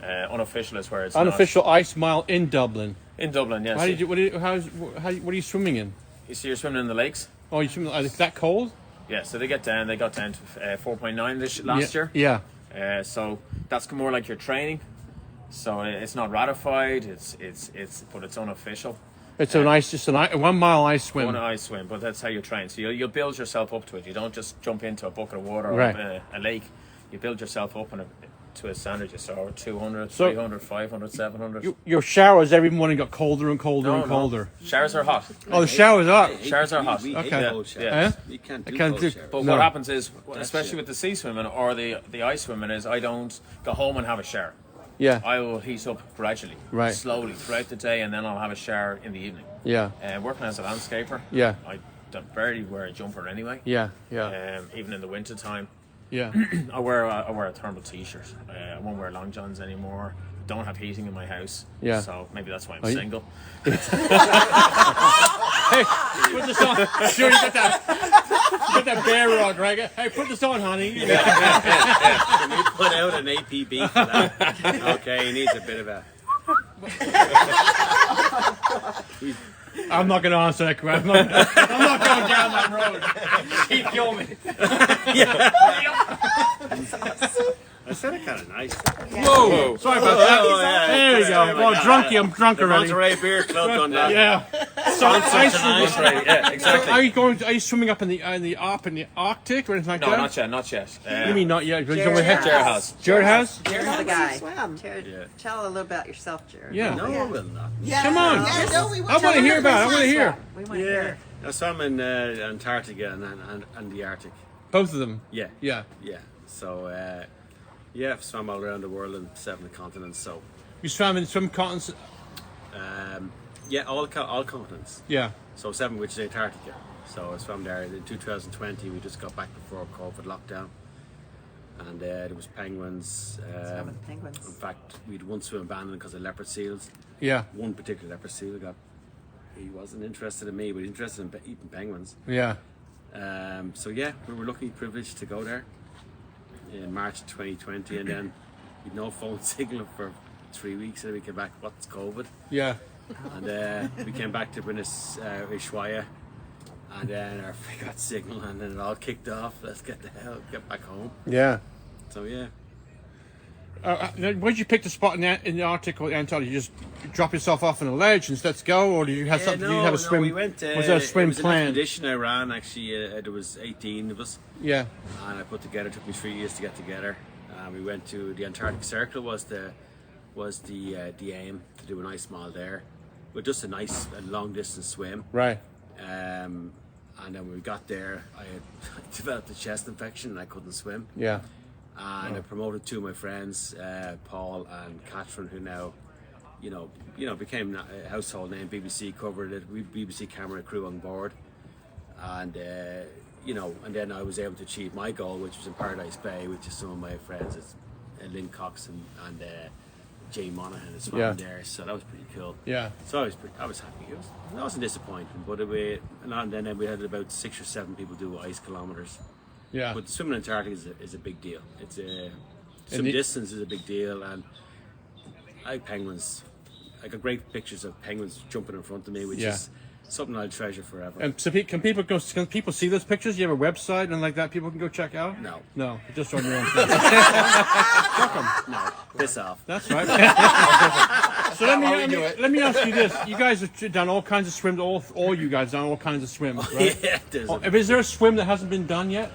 [SPEAKER 2] Unofficial is where it's
[SPEAKER 1] Unofficial ice mile in Dublin.
[SPEAKER 2] not. In Dublin. Yes.
[SPEAKER 1] What are you swimming in?
[SPEAKER 2] You see, you're swimming in the lakes.
[SPEAKER 1] Oh, you swim? Is that cold?
[SPEAKER 2] Yeah, so they got down to 4.9 this last year.
[SPEAKER 1] Yeah.
[SPEAKER 2] So that's more like your training. So it's not ratified. But it's unofficial.
[SPEAKER 1] It's a nice, just a 1 mile ice swim.
[SPEAKER 2] One ice swim, but that's how you train. So you'll build yourself up to it. You don't just jump into a bucket of water or
[SPEAKER 1] Right.
[SPEAKER 2] a lake. You build yourself up to a standard. You saw 200,
[SPEAKER 1] So-
[SPEAKER 2] 300, 500, 700.
[SPEAKER 1] Your showers every morning got colder and colder
[SPEAKER 2] No,
[SPEAKER 1] and
[SPEAKER 2] no.
[SPEAKER 1] colder.
[SPEAKER 2] Showers are hot.
[SPEAKER 1] Oh, the showers are.
[SPEAKER 2] Showers are hot.
[SPEAKER 4] We
[SPEAKER 1] Okay.
[SPEAKER 4] hate cold showers.
[SPEAKER 2] Yeah.
[SPEAKER 4] We can't do
[SPEAKER 1] I can't
[SPEAKER 4] cold
[SPEAKER 1] do-
[SPEAKER 4] showers.
[SPEAKER 2] But
[SPEAKER 1] No.
[SPEAKER 2] what happens is, especially
[SPEAKER 4] shit.
[SPEAKER 2] with the sea swimming or the ice swimming, is I don't go home and have a shower.
[SPEAKER 1] Yeah.
[SPEAKER 2] I will heat up gradually,
[SPEAKER 1] Right.
[SPEAKER 2] slowly throughout the day, and then I'll have a shower in the evening.
[SPEAKER 1] Yeah.
[SPEAKER 2] Working as a landscaper,
[SPEAKER 1] Yeah.
[SPEAKER 2] I don't barely wear a jumper anyway.
[SPEAKER 1] Yeah. Yeah.
[SPEAKER 2] Even in the winter time,
[SPEAKER 1] Yeah.
[SPEAKER 2] I wear a thermal t-shirt. I won't wear long johns anymore. Don't have heating in my house.
[SPEAKER 1] Yeah.
[SPEAKER 2] So maybe that's why I'm
[SPEAKER 1] you-
[SPEAKER 2] single.
[SPEAKER 1] Hey, put this on. Sure, you got that bear rug, right? Hey, put this on, honey.
[SPEAKER 4] Can we put out an APB for that? Okay, he needs a bit of a.
[SPEAKER 1] I'm not going to answer that question. I'm not going down that road. She'd kill me.
[SPEAKER 4] I said it kind of nice.
[SPEAKER 1] Whoa. Sorry about that. There you go. Well, drunky. I'm drunk
[SPEAKER 4] The
[SPEAKER 1] already.
[SPEAKER 4] Monterey Beer Club done that.
[SPEAKER 1] Yeah. So, ice
[SPEAKER 2] That's
[SPEAKER 1] swimming.
[SPEAKER 2] right. Yeah, exactly.
[SPEAKER 1] Are you swimming up in the Arctic or anything like
[SPEAKER 2] No,
[SPEAKER 1] that?
[SPEAKER 2] not yet. Not yet.
[SPEAKER 1] What do you mean not yet?
[SPEAKER 3] Jared
[SPEAKER 2] Jared has.
[SPEAKER 1] Jared has?
[SPEAKER 5] Jared's the guy.
[SPEAKER 3] Swam.
[SPEAKER 5] Jared,
[SPEAKER 4] Yeah.
[SPEAKER 5] tell a little about yourself, Jared.
[SPEAKER 1] Yeah.
[SPEAKER 4] No, I will not.
[SPEAKER 3] Yeah.
[SPEAKER 1] Come on.
[SPEAKER 3] Yeah, no, we
[SPEAKER 1] I want to hear about it. I want to hear.
[SPEAKER 5] We want to
[SPEAKER 4] Yeah.
[SPEAKER 5] hear.
[SPEAKER 4] So I'm in Antarctica and the Arctic.
[SPEAKER 1] Both of them.
[SPEAKER 4] Yeah.
[SPEAKER 1] Yeah.
[SPEAKER 4] Yeah. So, yeah, I've swum all around the world in 7 continents. So,
[SPEAKER 1] You swam in some continents.
[SPEAKER 4] yeah, all continents.
[SPEAKER 1] Yeah.
[SPEAKER 4] So 7, which is Antarctica. So I swam there in 2020. We just got back before COVID lockdown. And there was penguins.
[SPEAKER 5] Swim with penguins.
[SPEAKER 4] In fact, we'd one swim abandoned because of leopard seals.
[SPEAKER 1] Yeah.
[SPEAKER 4] One particular leopard seal he wasn't interested in me, but interested in eating penguins.
[SPEAKER 1] Yeah.
[SPEAKER 4] So yeah, we were lucky, privileged to go there in March 2020, and then we'd no phone signal for 3 weeks, and then we came back. What's COVID?
[SPEAKER 1] Yeah.
[SPEAKER 4] And we came back to Ushuaia, and then we got signal, and then it all kicked off. Let's get get back home.
[SPEAKER 1] Yeah.
[SPEAKER 4] So yeah.
[SPEAKER 1] Where'd you pick the spot in the Arctic or Antarctica? You just drop yourself off on a ledge and let's go, or did you have something? Did you have a swim?
[SPEAKER 4] We went.
[SPEAKER 1] Was there a swim
[SPEAKER 4] it was
[SPEAKER 1] plan?
[SPEAKER 4] an expedition I ran. Actually, there was 18 of us,
[SPEAKER 1] Yeah.
[SPEAKER 4] and I put together. It took me 3 years to get together. We went to the Antarctic Circle. Was the aim to do a nice mile there, but just a nice long distance swim.
[SPEAKER 1] Right.
[SPEAKER 4] And then when we got there, I had developed a chest infection and I couldn't swim.
[SPEAKER 1] Yeah.
[SPEAKER 4] And I promoted 2 of my friends, Paul and Catherine, who now, became a household name. BBC covered it. We BBC camera crew on board, and and then I was able to achieve my goal, which was in Paradise Bay, which is some of my friends. It's Lynn Cox and Jay Monaghan is from
[SPEAKER 1] Yeah.
[SPEAKER 4] there, so that was pretty cool.
[SPEAKER 1] Yeah.
[SPEAKER 4] So I was happy. It wasn't disappointing, but then we had about 6 or 7 people do ice kilometers.
[SPEAKER 1] Yeah.
[SPEAKER 4] But swimming in Antarctica is a big deal. Some
[SPEAKER 1] the-
[SPEAKER 4] distance is a big deal, and I like penguins. I got great pictures of penguins jumping in front of me, which
[SPEAKER 1] Yeah.
[SPEAKER 4] is something I'll treasure forever.
[SPEAKER 1] And so can people see those pictures? You have a website and like that people can go check out?
[SPEAKER 4] No.
[SPEAKER 1] No, just on your own.
[SPEAKER 4] No, piss off.
[SPEAKER 1] That's right. So let me ask you this: you guys have done all kinds of swims. All you guys done all kinds of swims, right?
[SPEAKER 4] Yeah,
[SPEAKER 1] Is there a swim that hasn't been done yet?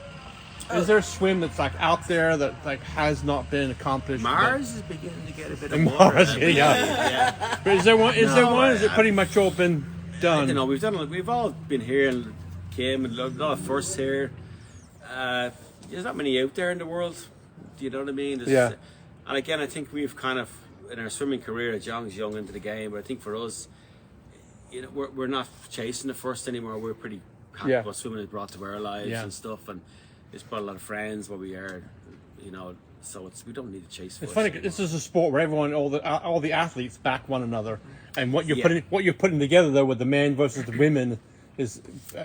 [SPEAKER 1] Is there a swim that's like out there that like has not been accomplished?
[SPEAKER 4] Mars is beginning to get a bit of water.
[SPEAKER 1] Mars, yeah.
[SPEAKER 4] Yeah.
[SPEAKER 1] But is there one? Is there
[SPEAKER 4] No,
[SPEAKER 1] one? Is it pretty much all been done?
[SPEAKER 4] You know, we've all been here and came and a lot of firsts here. There's not many out there in the world. Do you know what I mean?
[SPEAKER 1] Yeah.
[SPEAKER 4] And again, I think we've kind of in our swimming career, John's young into the game, but I think for us, we're not chasing the first anymore. We're pretty happy
[SPEAKER 1] Yeah.
[SPEAKER 4] what swimming has brought to our lives
[SPEAKER 1] Yeah.
[SPEAKER 4] and stuff, and it's brought a lot of friends where we are. So we don't need to chase.
[SPEAKER 1] It's
[SPEAKER 4] first
[SPEAKER 1] funny.
[SPEAKER 4] anymore.
[SPEAKER 1] This is a sport where all the athletes back one another, and what you're
[SPEAKER 4] Yeah.
[SPEAKER 1] putting together though with the men versus the women is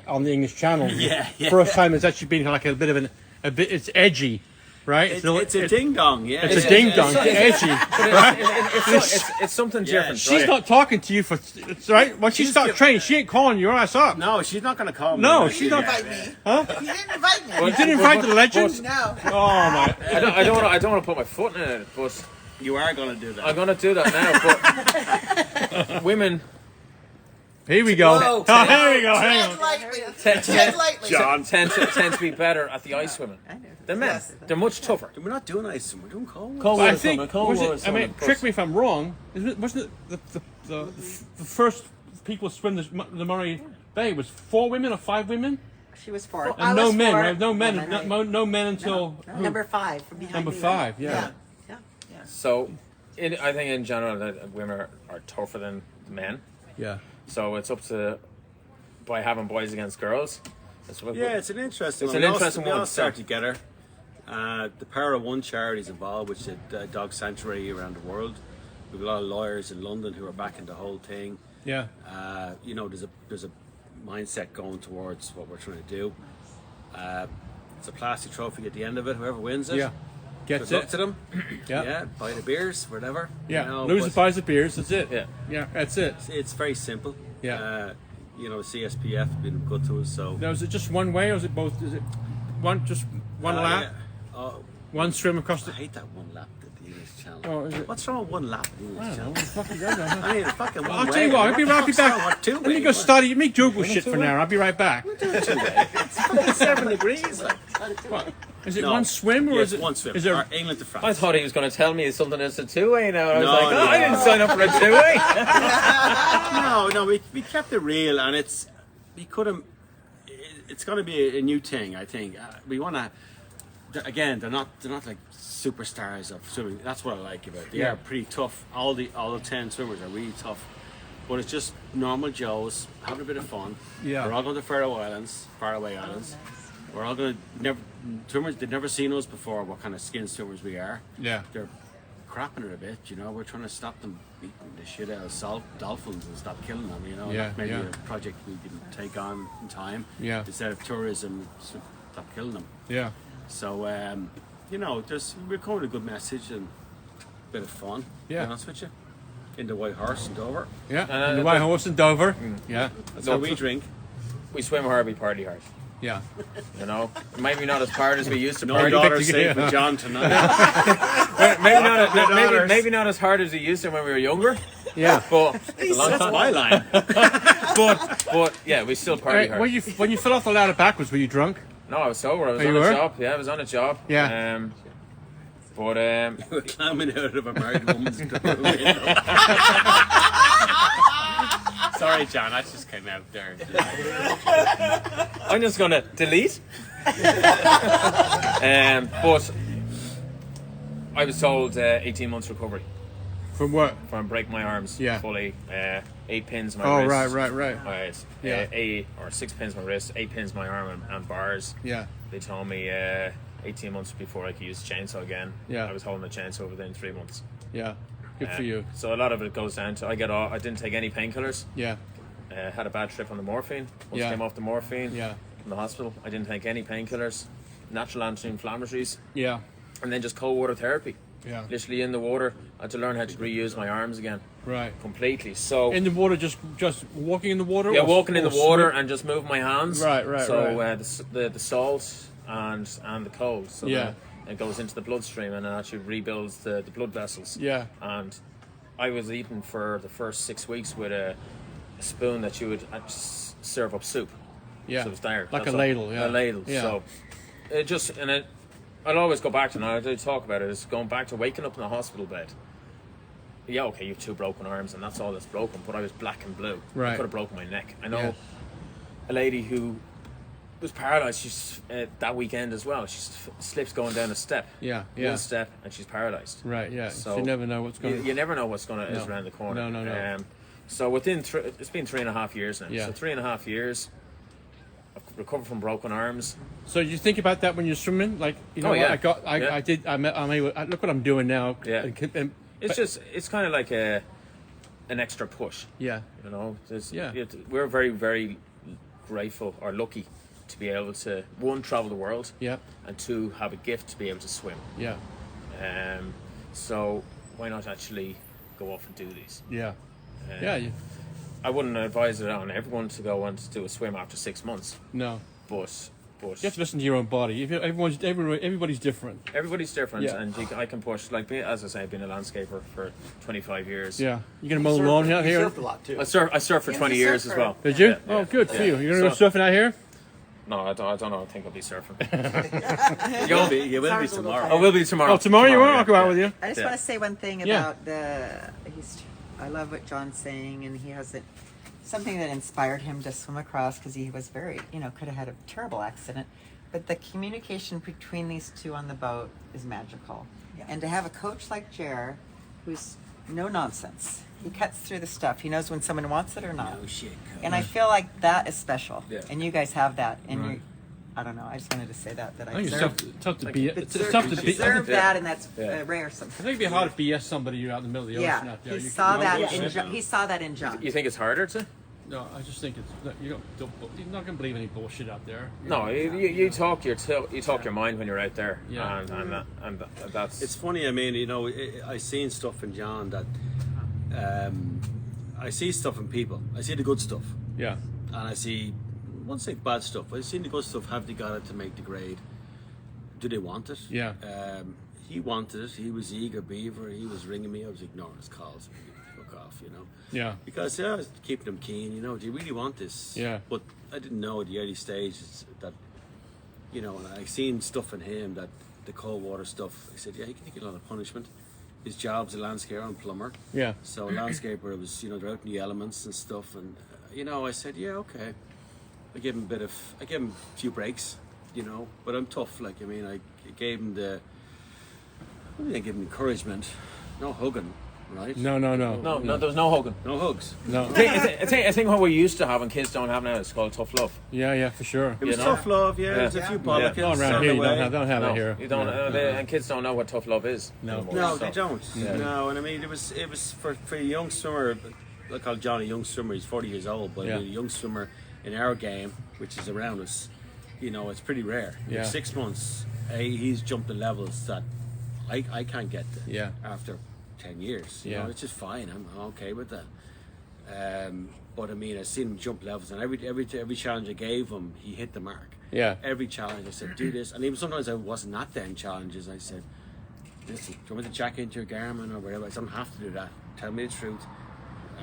[SPEAKER 1] on the English Channel.
[SPEAKER 4] Yeah.
[SPEAKER 1] First time it's actually been like a bit. It's edgy. right?
[SPEAKER 4] It's a ding dong, yeah.
[SPEAKER 1] It's a ding dong. Edgy.
[SPEAKER 2] It's something different.
[SPEAKER 1] She's not talking to you for right. When she starts training, she ain't calling your ass up.
[SPEAKER 4] No, she's not going to call me.
[SPEAKER 1] No, she's not.
[SPEAKER 3] Invite me.
[SPEAKER 1] Huh?
[SPEAKER 3] You didn't invite me.
[SPEAKER 1] You didn't invite the legend?
[SPEAKER 3] No.
[SPEAKER 1] Oh my!
[SPEAKER 2] I don't want to put my foot in it, but
[SPEAKER 4] You are going to do that.
[SPEAKER 2] I'm going to do that now. But women
[SPEAKER 1] Here we go.
[SPEAKER 3] Whoa.
[SPEAKER 1] Oh, here we go. Hang
[SPEAKER 3] Tread
[SPEAKER 1] on.
[SPEAKER 3] lightly.
[SPEAKER 2] tend,
[SPEAKER 3] Tread lightly.
[SPEAKER 2] tend to be better at the ice swimming
[SPEAKER 5] I know.
[SPEAKER 2] than men. They're much tougher.
[SPEAKER 4] We're not doing ice, we're doing cold.
[SPEAKER 2] Cold
[SPEAKER 1] But I
[SPEAKER 2] water
[SPEAKER 1] think
[SPEAKER 2] swimming, cold
[SPEAKER 1] was
[SPEAKER 2] water
[SPEAKER 1] it, I
[SPEAKER 2] swimming,
[SPEAKER 1] mean,
[SPEAKER 2] of
[SPEAKER 1] trick
[SPEAKER 2] course.
[SPEAKER 1] me if I'm wrong. Wasn't it the first people to swim the Monterey Bay was 4 women or 5 women?
[SPEAKER 5] She was 4.
[SPEAKER 1] And no
[SPEAKER 3] was
[SPEAKER 1] men,
[SPEAKER 3] 4.
[SPEAKER 1] right? No men,
[SPEAKER 5] Women,
[SPEAKER 1] no men until who?
[SPEAKER 3] Number 5 from behind
[SPEAKER 1] Number
[SPEAKER 3] me.
[SPEAKER 1] 5. Yeah.
[SPEAKER 3] Yeah.
[SPEAKER 2] So, I think in general that women are tougher than men.
[SPEAKER 1] Yeah.
[SPEAKER 2] So it's up to by having boys against girls. That's what,
[SPEAKER 4] Yeah, it's an interesting
[SPEAKER 2] It's
[SPEAKER 4] one.
[SPEAKER 2] an interesting
[SPEAKER 4] We all
[SPEAKER 2] one,
[SPEAKER 4] start
[SPEAKER 2] so-
[SPEAKER 4] together. The Power of One charity is involved, which is a dog sanctuary around the world. We've got a lot of lawyers in London who are backing the whole thing.
[SPEAKER 1] Yeah.
[SPEAKER 4] You know, there's a mindset going towards what we're trying to do. It's a plastic trophy at the end of it. Whoever wins it,
[SPEAKER 1] Yeah. Gets
[SPEAKER 4] good luck
[SPEAKER 1] it.
[SPEAKER 4] to them.
[SPEAKER 1] Yeah.
[SPEAKER 4] Yeah, buy the beers, whatever.
[SPEAKER 1] Yeah.
[SPEAKER 4] You know,
[SPEAKER 1] Loser
[SPEAKER 4] but
[SPEAKER 1] buys the beers. That's it.
[SPEAKER 2] Yeah.
[SPEAKER 1] Yeah. That's it.
[SPEAKER 4] it's very simple.
[SPEAKER 1] Yeah.
[SPEAKER 4] You know, CSPF have been good to us. So
[SPEAKER 1] Now, is it just one way or is it both? Is it one lap?
[SPEAKER 4] yeah. Oh,
[SPEAKER 1] One swim across
[SPEAKER 4] I
[SPEAKER 1] the.
[SPEAKER 4] hate that one lap at the English Channel.
[SPEAKER 1] Oh, is it?
[SPEAKER 4] What's wrong with one lap at the English
[SPEAKER 1] I don't know.
[SPEAKER 4] Channel?
[SPEAKER 1] What the fuck you guys are?
[SPEAKER 4] I mean, fucking one
[SPEAKER 1] I'll
[SPEAKER 4] way.
[SPEAKER 1] tell you what. I'll be right
[SPEAKER 4] What's
[SPEAKER 1] back.
[SPEAKER 4] wrong with two
[SPEAKER 1] Let me
[SPEAKER 4] way?
[SPEAKER 1] go study. Let me Google shit for now. I'll be right back.
[SPEAKER 4] It's 7 degrees. Like.
[SPEAKER 1] What? Is it
[SPEAKER 4] No.
[SPEAKER 1] one swim or
[SPEAKER 4] Yeah,
[SPEAKER 1] is
[SPEAKER 4] it's
[SPEAKER 1] it
[SPEAKER 4] one swim?
[SPEAKER 1] Is there?
[SPEAKER 4] Or England to France.
[SPEAKER 2] I thought he was going to tell me something that's a two-way now. I was
[SPEAKER 4] No,
[SPEAKER 2] like,
[SPEAKER 4] no.
[SPEAKER 2] I didn't sign up for a two-way.
[SPEAKER 4] No, we kept it real, and it's going to be a new thing. I think we want to. Again, they're not like superstars of swimming. That's what I like about it. They
[SPEAKER 1] Yeah.
[SPEAKER 4] are pretty tough. All the 10 swimmers are really tough, but it's just normal Joes having a bit of fun.
[SPEAKER 1] Yeah.
[SPEAKER 4] We're all going to Faroe Islands. We're all going to swimmers. They've never seen us before. What kind of skin swimmers we are?
[SPEAKER 1] Yeah.
[SPEAKER 4] They're crapping it a bit, you know. We're trying to stop them beating the shit out of dolphins and stop killing them, you know.
[SPEAKER 1] Yeah,
[SPEAKER 4] That maybe
[SPEAKER 1] yeah.
[SPEAKER 4] a project we can take on in time.
[SPEAKER 1] Yeah.
[SPEAKER 4] Instead of tourism, stop killing them.
[SPEAKER 1] Yeah.
[SPEAKER 4] So, you know, we're coming with a good message and a bit of fun.
[SPEAKER 1] Yeah.
[SPEAKER 4] To be honest with you. In the White Horse in Dover.
[SPEAKER 1] Yeah.
[SPEAKER 2] And,
[SPEAKER 1] And the White Horse in Dover. Yeah.
[SPEAKER 4] That's how we drink.
[SPEAKER 2] We swim hard, we party hard.
[SPEAKER 1] Yeah.
[SPEAKER 2] You know, maybe not as hard as we used to
[SPEAKER 4] No
[SPEAKER 2] party.
[SPEAKER 4] daughter
[SPEAKER 1] to-
[SPEAKER 4] safe with John tonight.
[SPEAKER 2] Maybe not as hard as we used to when we were younger.
[SPEAKER 1] Yeah.
[SPEAKER 2] But it's a long
[SPEAKER 4] That's
[SPEAKER 2] time.
[SPEAKER 4] my line.
[SPEAKER 2] But yeah, we still party
[SPEAKER 1] Right,
[SPEAKER 2] hard.
[SPEAKER 1] when you fell off the ladder backwards, were you drunk?
[SPEAKER 2] No, I was sober. I was
[SPEAKER 1] Oh,
[SPEAKER 2] on
[SPEAKER 1] you
[SPEAKER 2] a
[SPEAKER 1] were?
[SPEAKER 2] job. Yeah, I was on a job.
[SPEAKER 1] Yeah.
[SPEAKER 2] But
[SPEAKER 4] We're climbing out of a married woman's door. Sorry, John, that just came out there.
[SPEAKER 2] I'm just gonna delete. But I was told 18 months recovery
[SPEAKER 1] From what?
[SPEAKER 2] from breaking my arms
[SPEAKER 1] Yeah.
[SPEAKER 2] fully. 8 pins my
[SPEAKER 1] Oh,
[SPEAKER 2] wrist.
[SPEAKER 1] right.
[SPEAKER 2] Right.
[SPEAKER 1] Yeah.
[SPEAKER 2] 8 or 6 pins my wrist, 8 pins my arm and bars.
[SPEAKER 1] Yeah.
[SPEAKER 2] They told me 18 months before I could use the chainsaw again.
[SPEAKER 1] Yeah.
[SPEAKER 2] I was holding the chainsaw within 3 months.
[SPEAKER 1] Yeah. Good for you.
[SPEAKER 2] So a lot of it goes down to I didn't take any painkillers.
[SPEAKER 1] Yeah.
[SPEAKER 2] Had a bad trip on the morphine. Once
[SPEAKER 1] Yeah.
[SPEAKER 2] came off the morphine
[SPEAKER 1] Yeah.
[SPEAKER 2] from the hospital, I didn't take any painkillers, natural anti-inflammatories,
[SPEAKER 1] Yeah.
[SPEAKER 2] and then just cold water therapy.
[SPEAKER 1] Yeah.
[SPEAKER 2] Literally in the water, I had to learn how to reuse my arms again
[SPEAKER 1] Right.
[SPEAKER 2] completely. So
[SPEAKER 1] In the water, just walking in the water.
[SPEAKER 2] yeah,
[SPEAKER 1] or-
[SPEAKER 2] walking in
[SPEAKER 1] or
[SPEAKER 2] the water
[SPEAKER 1] swim?
[SPEAKER 2] and just move my hands.
[SPEAKER 1] Right.
[SPEAKER 2] So the salt and the cold. So
[SPEAKER 1] Yeah.
[SPEAKER 2] it goes into the bloodstream and it actually rebuilds the blood vessels.
[SPEAKER 1] Yeah.
[SPEAKER 2] And I was eating for the first 6 weeks with a spoon that you would serve up soup.
[SPEAKER 1] Yeah.
[SPEAKER 2] So it's there.
[SPEAKER 1] Like
[SPEAKER 2] That's
[SPEAKER 1] a
[SPEAKER 2] all.
[SPEAKER 1] ladle. Yeah.
[SPEAKER 2] A ladle.
[SPEAKER 1] Yeah.
[SPEAKER 2] So it just I'll always go back to, and I do talk about it, is going back to waking up in a hospital bed. Yeah, okay, you have 2 broken arms and that's all that's broken, but I was black and blue.
[SPEAKER 1] Right.
[SPEAKER 2] I could have broken my neck. I know
[SPEAKER 1] Yeah.
[SPEAKER 2] a lady who was paralyzed. She's that weekend as well. She slips going down a step.
[SPEAKER 1] Yeah.
[SPEAKER 2] One step and she's paralyzed.
[SPEAKER 1] Right. Yeah.
[SPEAKER 2] So
[SPEAKER 1] you never know what's going.
[SPEAKER 2] You never know what's going to is
[SPEAKER 1] No.
[SPEAKER 2] around the corner.
[SPEAKER 1] No.
[SPEAKER 2] So within it's been 3.5 years now.
[SPEAKER 1] Yeah.
[SPEAKER 2] So 3.5 years. I've recovered from broken arms.
[SPEAKER 1] So you think about that when you're swimming, like you know,
[SPEAKER 2] Oh, yeah.
[SPEAKER 1] I
[SPEAKER 2] Yeah.
[SPEAKER 1] did. I'm able. Look what I'm doing now.
[SPEAKER 2] Yeah.
[SPEAKER 1] And-
[SPEAKER 2] It's kind of like an extra push.
[SPEAKER 1] yeah.
[SPEAKER 2] You know,
[SPEAKER 1] Yeah.
[SPEAKER 2] we're very, very grateful or lucky to be able to, one, travel the world,
[SPEAKER 1] Yeah.
[SPEAKER 2] and two, have a gift to be able to swim.
[SPEAKER 1] Yeah.
[SPEAKER 2] So why not actually go off and do these?
[SPEAKER 1] Yeah. Yeah.
[SPEAKER 2] I wouldn't advise it on everyone to go and do a swim after 6 months,
[SPEAKER 1] No.
[SPEAKER 2] but
[SPEAKER 1] You have to listen to your own body. If everybody's different.
[SPEAKER 2] everybody's different,
[SPEAKER 1] Yeah.
[SPEAKER 2] and I can push. Like as I say, I've been a landscaper for 25 years.
[SPEAKER 1] Yeah. You gonna mow the lawn out
[SPEAKER 6] You
[SPEAKER 1] here?
[SPEAKER 6] surfed a lot too.
[SPEAKER 2] I surfed for
[SPEAKER 3] He was
[SPEAKER 2] 20
[SPEAKER 3] a
[SPEAKER 2] years as
[SPEAKER 3] surfer.
[SPEAKER 2] well.
[SPEAKER 1] Did you?
[SPEAKER 2] Yeah,
[SPEAKER 1] Oh,
[SPEAKER 2] yeah,
[SPEAKER 1] good for
[SPEAKER 2] yeah.
[SPEAKER 1] you. You're gonna go surfing out here?
[SPEAKER 2] No, I don't know. I think I'll be surfing.
[SPEAKER 4] You will be tomorrow.
[SPEAKER 2] I will be tomorrow.
[SPEAKER 1] Oh, tomorrow you want?
[SPEAKER 2] yeah,
[SPEAKER 1] I'll go out
[SPEAKER 2] yeah.
[SPEAKER 1] with you.
[SPEAKER 5] I just
[SPEAKER 2] Yeah.
[SPEAKER 5] want to say one thing
[SPEAKER 1] Yeah.
[SPEAKER 5] about I love what John's saying, and he has something that inspired him to swim across because he was very, could have had a terrible accident. But the communication between these two on the boat is magical. And to have a coach like Jer, who's no nonsense, he cuts through the stuff. He knows when someone wants it or not.
[SPEAKER 4] Oh shit.
[SPEAKER 5] And I feel like that is special.
[SPEAKER 2] Yeah.
[SPEAKER 5] And you guys have that. And
[SPEAKER 1] Right.
[SPEAKER 5] you, I don't know. I just wanted to say that
[SPEAKER 1] I
[SPEAKER 5] I
[SPEAKER 1] think it's
[SPEAKER 5] deserve,
[SPEAKER 1] tough to be. It's
[SPEAKER 5] deserve,
[SPEAKER 1] tough to be. I
[SPEAKER 5] deserve
[SPEAKER 1] think
[SPEAKER 5] that, and that's
[SPEAKER 2] Yeah.
[SPEAKER 5] rare
[SPEAKER 1] I
[SPEAKER 5] sometimes.
[SPEAKER 1] think it'd be hard to BS somebody you're out in the middle of the ocean
[SPEAKER 5] Yeah,
[SPEAKER 1] out there.
[SPEAKER 5] he
[SPEAKER 1] You
[SPEAKER 5] saw
[SPEAKER 1] can-
[SPEAKER 5] that.
[SPEAKER 1] you
[SPEAKER 5] In
[SPEAKER 1] know,
[SPEAKER 5] John, he saw that in John.
[SPEAKER 2] You think it's harder to?
[SPEAKER 1] No, I just think it's you're not gonna believe any bullshit out there.
[SPEAKER 2] No, you talk your mind when you're out there.
[SPEAKER 1] Yeah.
[SPEAKER 2] And that's
[SPEAKER 4] It's funny. I mean, I seen stuff in John that I see stuff in people. I see the good stuff,
[SPEAKER 1] Yeah.
[SPEAKER 4] and I see, I won't say bad stuff. I see the good stuff. Have they got it to make the grade? Do they want it?
[SPEAKER 1] Yeah.
[SPEAKER 4] He wanted it. He was eager beaver. He was ringing me. I was ignoring his calls. Fuck off,
[SPEAKER 1] Yeah.
[SPEAKER 4] Because I was keeping him keen. Do you really want this?
[SPEAKER 1] Yeah.
[SPEAKER 4] But I didn't know at the early stages that, and I seen stuff in him that the cold water stuff. I said, yeah, he can take a lot of punishment. His job's a landscaper and plumber.
[SPEAKER 1] Yeah.
[SPEAKER 4] So a landscaper was, they're out in the elements and stuff. And, I said, yeah, okay. I gave him a few breaks, but I'm tough. I gave him I gave him encouragement. No hugging, right?
[SPEAKER 1] No.
[SPEAKER 2] no, there was no hugging.
[SPEAKER 4] No hugs.
[SPEAKER 1] No.
[SPEAKER 2] I think what we used to have and kids don't have now is called tough love.
[SPEAKER 1] Yeah, for sure.
[SPEAKER 4] It was
[SPEAKER 2] You know?
[SPEAKER 4] tough love, yeah. There's a few bollockins.
[SPEAKER 1] No, around
[SPEAKER 4] on
[SPEAKER 1] here
[SPEAKER 4] the
[SPEAKER 1] you
[SPEAKER 4] way.
[SPEAKER 1] don't have
[SPEAKER 2] No,
[SPEAKER 1] it here.
[SPEAKER 2] you don't, and kids don't know what tough love is.
[SPEAKER 1] No.
[SPEAKER 2] anymore,
[SPEAKER 4] No,
[SPEAKER 2] so-
[SPEAKER 4] they don't.
[SPEAKER 2] Yeah.
[SPEAKER 4] No, and I mean, it was for a young swimmer. I call John a young swimmer. He's 40 years old, but
[SPEAKER 1] Yeah.
[SPEAKER 4] a young swimmer in our game, which is around us, it's pretty rare.
[SPEAKER 1] Yeah.
[SPEAKER 4] In 6 months, he's jumped the levels that I can't get to.
[SPEAKER 1] Yeah.
[SPEAKER 4] After 10 years,
[SPEAKER 1] Yeah.
[SPEAKER 4] it's just fine. I'm okay with that. But I mean, I've seen him jump levels, and every challenge I gave him, he hit the mark.
[SPEAKER 1] Yeah.
[SPEAKER 4] Every challenge, I said, do this, and even sometimes I wasn't at them challenges. I said, listen, do you want me to jack into your Garmin or whatever? I don't have to do that. Tell me the truth.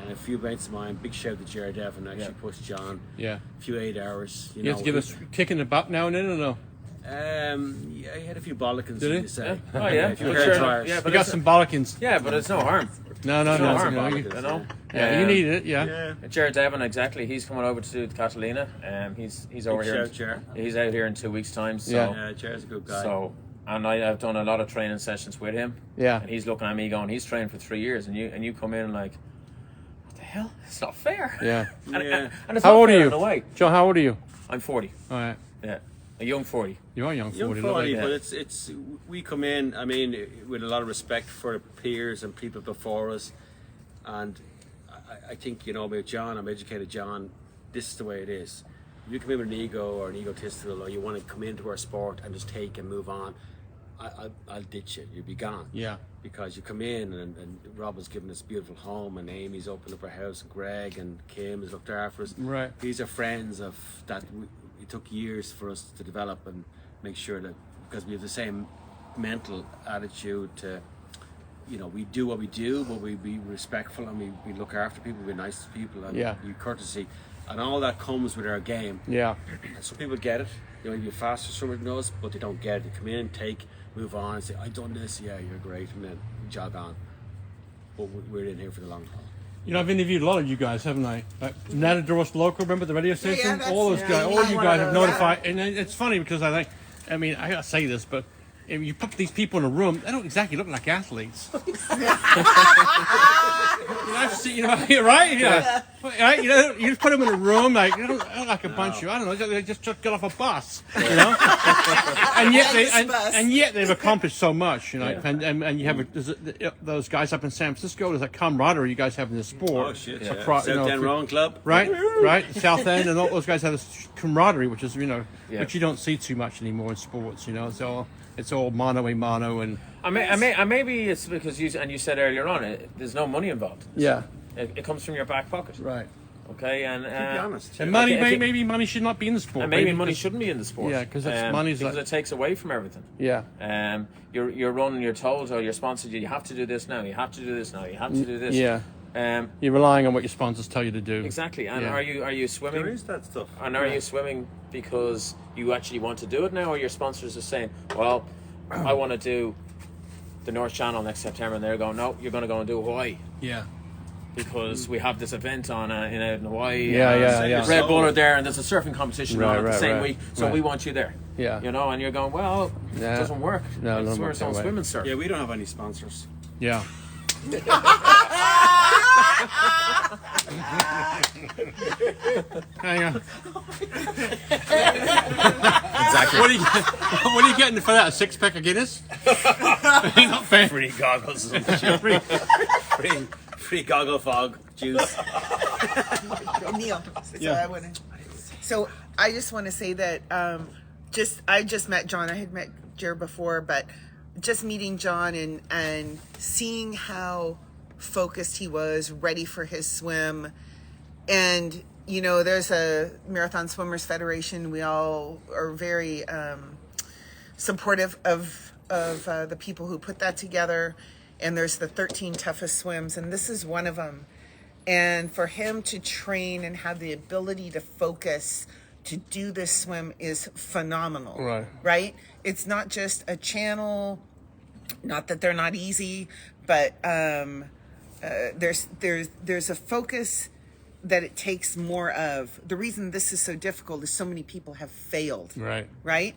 [SPEAKER 4] And a few mates of mine, big shout to Jared Devon, actually pushed John.
[SPEAKER 1] Yeah.
[SPEAKER 4] A few 8 hours.
[SPEAKER 1] You have to give us a kick in the butt now and then, or no?
[SPEAKER 4] Yeah, he had a few bollockins,
[SPEAKER 1] Did he?
[SPEAKER 4] you say.
[SPEAKER 2] Yeah. Oh yeah,
[SPEAKER 4] a few
[SPEAKER 2] but
[SPEAKER 4] hair
[SPEAKER 2] sure,
[SPEAKER 4] dryers.
[SPEAKER 2] yeah,
[SPEAKER 1] We
[SPEAKER 2] but
[SPEAKER 1] got
[SPEAKER 2] it's,
[SPEAKER 1] some bollockins.
[SPEAKER 2] yeah, but it's no harm.
[SPEAKER 1] No.
[SPEAKER 2] No harm,
[SPEAKER 1] You
[SPEAKER 2] you know.
[SPEAKER 1] you need it. Yeah.
[SPEAKER 4] Yeah.
[SPEAKER 2] Jared Devon, exactly. He's coming over to do the Catalina. He's over
[SPEAKER 4] Big
[SPEAKER 2] here.
[SPEAKER 4] shout, Jared.
[SPEAKER 2] He's out here in 2 weeks' time. So,
[SPEAKER 1] Yeah.
[SPEAKER 4] Yeah, Jared's a good guy.
[SPEAKER 2] so, and I've done a lot of training sessions with him.
[SPEAKER 1] Yeah.
[SPEAKER 2] And he's looking at me going, he's trained for 3 years, and you come in like, what the hell? It's not fair.
[SPEAKER 1] Yeah.
[SPEAKER 2] And,
[SPEAKER 4] Yeah.
[SPEAKER 2] and it's
[SPEAKER 1] How
[SPEAKER 2] not
[SPEAKER 1] old are
[SPEAKER 2] fair
[SPEAKER 1] you?
[SPEAKER 2] in a way.
[SPEAKER 1] John, how old are you?
[SPEAKER 2] I'm 40.
[SPEAKER 1] All right.
[SPEAKER 2] Yeah, a young 40.
[SPEAKER 1] You are young,
[SPEAKER 4] Young
[SPEAKER 1] 40.
[SPEAKER 4] 40,
[SPEAKER 2] yeah.
[SPEAKER 4] but it's we come in, I mean, with a lot of respect for the peers and people before us, and I think, about John, I'm educated John, this is the way it is. If you come in with an ego or an egotistical, or you want to come into our sport and just take and move on, I'll ditch you, you'll be gone.
[SPEAKER 1] Yeah.
[SPEAKER 4] Because you come in and Rob has given us a beautiful home, and Amy's opened up her house, and Greg and Kim has looked after us.
[SPEAKER 1] Right.
[SPEAKER 4] These are friends of that it took years for us to develop and make sure that, because we have the same mental attitude to, we do what we do, but we be respectful, and we look after people, we're nice to people, and
[SPEAKER 1] Yeah.
[SPEAKER 4] we courtesy, and all that comes with our game.
[SPEAKER 1] Yeah.
[SPEAKER 4] And some people get it, maybe faster swimmer than us, but they don't get it. They come in, move on, and say, I've done this, yeah, you're great, and then jog on. But we're in here for the long haul.
[SPEAKER 1] I've interviewed a lot of you guys, haven't I? Nata Doros Local, remember the radio station?
[SPEAKER 3] that's-
[SPEAKER 1] all those
[SPEAKER 3] yeah,
[SPEAKER 1] guys,
[SPEAKER 3] you
[SPEAKER 1] all
[SPEAKER 3] have
[SPEAKER 1] you
[SPEAKER 3] one
[SPEAKER 1] guys
[SPEAKER 3] of
[SPEAKER 1] have
[SPEAKER 3] those.
[SPEAKER 1] notified. And it's funny because I gotta say this, but if you put these people in a room, they don't exactly look like athletes. I've seen, you're right? Yeah. Right? You just put them in a room, like, they don't look like a bunch of, I don't know, they just got off a bus, and yet they've accomplished so much, and you have those guys up in San Francisco, there's a camaraderie you guys have in the sport.
[SPEAKER 4] Oh, shit, yeah.
[SPEAKER 1] Across,
[SPEAKER 4] South End Rowing Club.
[SPEAKER 1] Right, South End, and all those guys have this camaraderie, which is, which you don't see too much anymore in sports, it's all mano a mano, and
[SPEAKER 2] maybe it's because you said earlier on, there's no money involved.
[SPEAKER 1] Yeah.
[SPEAKER 2] It comes from your back pocket.
[SPEAKER 1] Right.
[SPEAKER 2] Okay, and
[SPEAKER 4] To be honest.
[SPEAKER 1] And money, maybe money should not be in the sport.
[SPEAKER 2] And maybe money shouldn't be in the sport.
[SPEAKER 1] Yeah, because
[SPEAKER 2] it takes away from everything.
[SPEAKER 1] Yeah.
[SPEAKER 2] You're running. You're told, or you're sponsored. You have to do this now. You have to do this now. You have to do this.
[SPEAKER 1] Yeah. You're relying on what your sponsors tell you to do.
[SPEAKER 2] Exactly. And are you swimming?
[SPEAKER 4] There is that stuff.
[SPEAKER 2] And are you swimming because you actually want to do it now, or your sponsors are saying, "Well, I want to do the North Channel next September," and they're going, "No, you're going to go and do Hawaii."
[SPEAKER 1] Yeah.
[SPEAKER 2] Because we have this event on in Hawaii.
[SPEAKER 1] Yeah.
[SPEAKER 2] Red Bull are there, and there's a surfing competition on the same week. So
[SPEAKER 1] right.
[SPEAKER 2] we want you there.
[SPEAKER 1] Yeah.
[SPEAKER 2] And you're going, well, it doesn't work.
[SPEAKER 1] No,
[SPEAKER 2] It's
[SPEAKER 1] no,
[SPEAKER 2] where don't swim and surf.
[SPEAKER 4] Yeah, we don't have any sponsors.
[SPEAKER 1] Yeah. Hang on.
[SPEAKER 4] Exactly.
[SPEAKER 1] What are you getting for that? A 6-pack of Guinness? Not fair.
[SPEAKER 4] Free goggles. Free goggle fog juice.
[SPEAKER 6] Neil. So I just want to say that I just met John. I had met Jared before, but just meeting John and seeing how focused he was, ready for his swim. And there's a Marathon Swimmers Federation. We all are very supportive of the people who put that together. And there's the 13 toughest swims, and this is one of them. And for him to train and have the ability to focus to do this swim is phenomenal. Right? It's not just a channel, not that they're not easy, but there's a focus that it takes more of. The reason this is so difficult is so many people have failed. Right?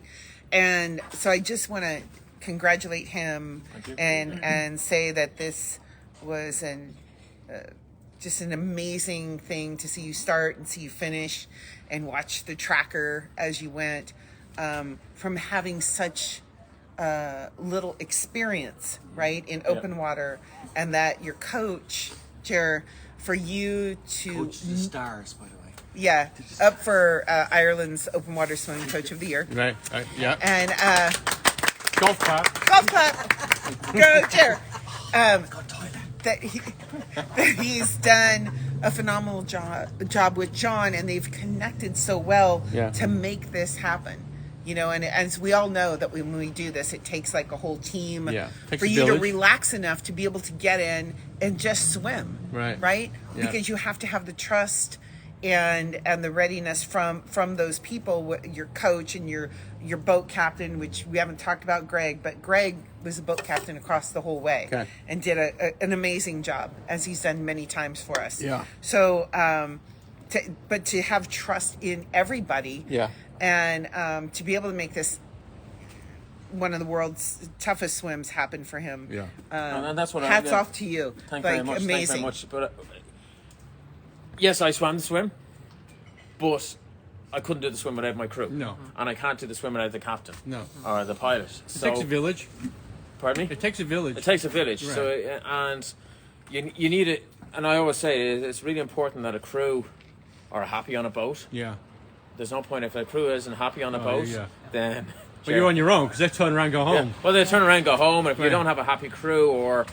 [SPEAKER 6] And so I just want to congratulate him and say that this was just an amazing thing to see you start and see you finish and watch the tracker as you went, from having such little experience, right, in open water, and that your coach, Jer, for you to
[SPEAKER 4] Coach the stars, by the way.
[SPEAKER 6] Yeah, up for Ireland's Open Water Swimming Coach of the Year.
[SPEAKER 1] Right. Yeah.
[SPEAKER 6] And
[SPEAKER 1] golf clap.
[SPEAKER 6] Go, Jer. That he's done a phenomenal job with John, and they've connected so well to make this happen. And as we all know that when we do this, it takes like a whole team for you to relax enough to be able to get in and just swim. Right?
[SPEAKER 1] Yeah.
[SPEAKER 6] Because you have to have the trust and the readiness from those people, your coach and your boat captain, which we haven't talked about, Greg, but Greg was a boat captain across the whole way and did an amazing job, as he's done many times for us.
[SPEAKER 1] Yeah.
[SPEAKER 6] So, but to have trust in everybody, and to be able to make this one of the world's toughest swims happen for him.
[SPEAKER 2] And that's what
[SPEAKER 6] hats off to you.
[SPEAKER 2] Thank you very much.
[SPEAKER 6] Amazing.
[SPEAKER 2] Thank you very much. But yes, I swam the swim, but I couldn't do the swim without my crew.
[SPEAKER 1] No.
[SPEAKER 2] And I can't do the swim without the captain.
[SPEAKER 1] No.
[SPEAKER 2] Or the pilot.
[SPEAKER 1] It takes a village.
[SPEAKER 2] Pardon me?
[SPEAKER 1] It takes a village.
[SPEAKER 2] It takes a village.
[SPEAKER 1] Right.
[SPEAKER 2] So and you need it. And I always say it's really important that a crew are happy on a boat.
[SPEAKER 1] Yeah.
[SPEAKER 2] There's no point if a crew isn't happy on a boat, then.
[SPEAKER 1] But you're on your own, because they turn around and go home.
[SPEAKER 2] Yeah. Well, they turn around and go home, and if you don't have a happy crew,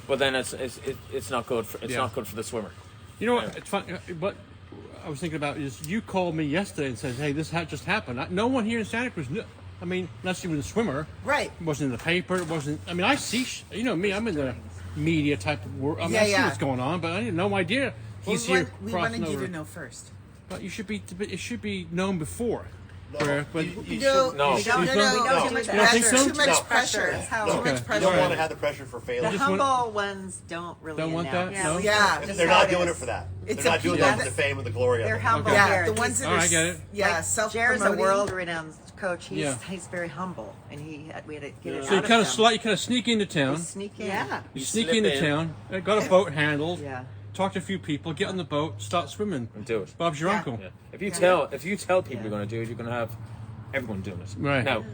[SPEAKER 2] then it's not good. It's not good for the swimmer.
[SPEAKER 1] You know what? It's funny. What I was thinking about is you called me yesterday and said, "Hey, this just happened." No one here in Santa Cruz knew. I mean, unless you were the swimmer,
[SPEAKER 6] Right?
[SPEAKER 1] It wasn't in the paper. It wasn't. I mean, I see. Me. I'm in the media type of world. I mean, I see what's going on, but I had no idea he's here.
[SPEAKER 6] We wanted you to know first.
[SPEAKER 1] But you should be. It should be known before. But
[SPEAKER 2] No.
[SPEAKER 5] We don't,
[SPEAKER 2] You
[SPEAKER 5] no, too much
[SPEAKER 1] think so?
[SPEAKER 6] Too much
[SPEAKER 5] That's
[SPEAKER 6] pressure.
[SPEAKER 5] That's how
[SPEAKER 6] Too
[SPEAKER 1] Okay.
[SPEAKER 6] much
[SPEAKER 7] You
[SPEAKER 6] pressure.
[SPEAKER 7] don't want to have the pressure for
[SPEAKER 5] the
[SPEAKER 7] failure.
[SPEAKER 5] humble ones don't really
[SPEAKER 1] Don't want that?
[SPEAKER 5] announce.
[SPEAKER 1] No?
[SPEAKER 6] Yeah,
[SPEAKER 7] They're
[SPEAKER 6] how
[SPEAKER 7] not
[SPEAKER 6] it
[SPEAKER 7] doing
[SPEAKER 6] is.
[SPEAKER 7] it for that.
[SPEAKER 6] It's
[SPEAKER 7] They're not
[SPEAKER 6] a
[SPEAKER 7] doing
[SPEAKER 6] people
[SPEAKER 7] that for the fame and the glory of
[SPEAKER 5] They're
[SPEAKER 7] it.
[SPEAKER 5] humble
[SPEAKER 1] Okay.
[SPEAKER 6] Yeah,
[SPEAKER 5] here.
[SPEAKER 6] the ones that
[SPEAKER 1] Oh,
[SPEAKER 6] are
[SPEAKER 1] I get it.
[SPEAKER 5] Jared's a
[SPEAKER 6] self-promoting.
[SPEAKER 5] world-renowned coach.
[SPEAKER 1] Yeah.
[SPEAKER 5] He's very humble, and we had to get it
[SPEAKER 1] So you
[SPEAKER 5] out
[SPEAKER 1] kind
[SPEAKER 5] of
[SPEAKER 1] of
[SPEAKER 5] him.
[SPEAKER 1] you kind of sneak into town.
[SPEAKER 5] Sneak in.
[SPEAKER 3] Yeah.
[SPEAKER 1] You
[SPEAKER 4] You
[SPEAKER 1] sneak
[SPEAKER 4] slip
[SPEAKER 1] into
[SPEAKER 4] in.
[SPEAKER 1] town. Got a boat handled.
[SPEAKER 5] Yeah.
[SPEAKER 1] Talk to a few people. Get on the boat. Start swimming.
[SPEAKER 2] And do it.
[SPEAKER 1] Bob's your
[SPEAKER 6] Yeah.
[SPEAKER 1] uncle.
[SPEAKER 2] Yeah. If you tell people you're going to do it, you're going to have everyone doing it.
[SPEAKER 1] Right.
[SPEAKER 2] Now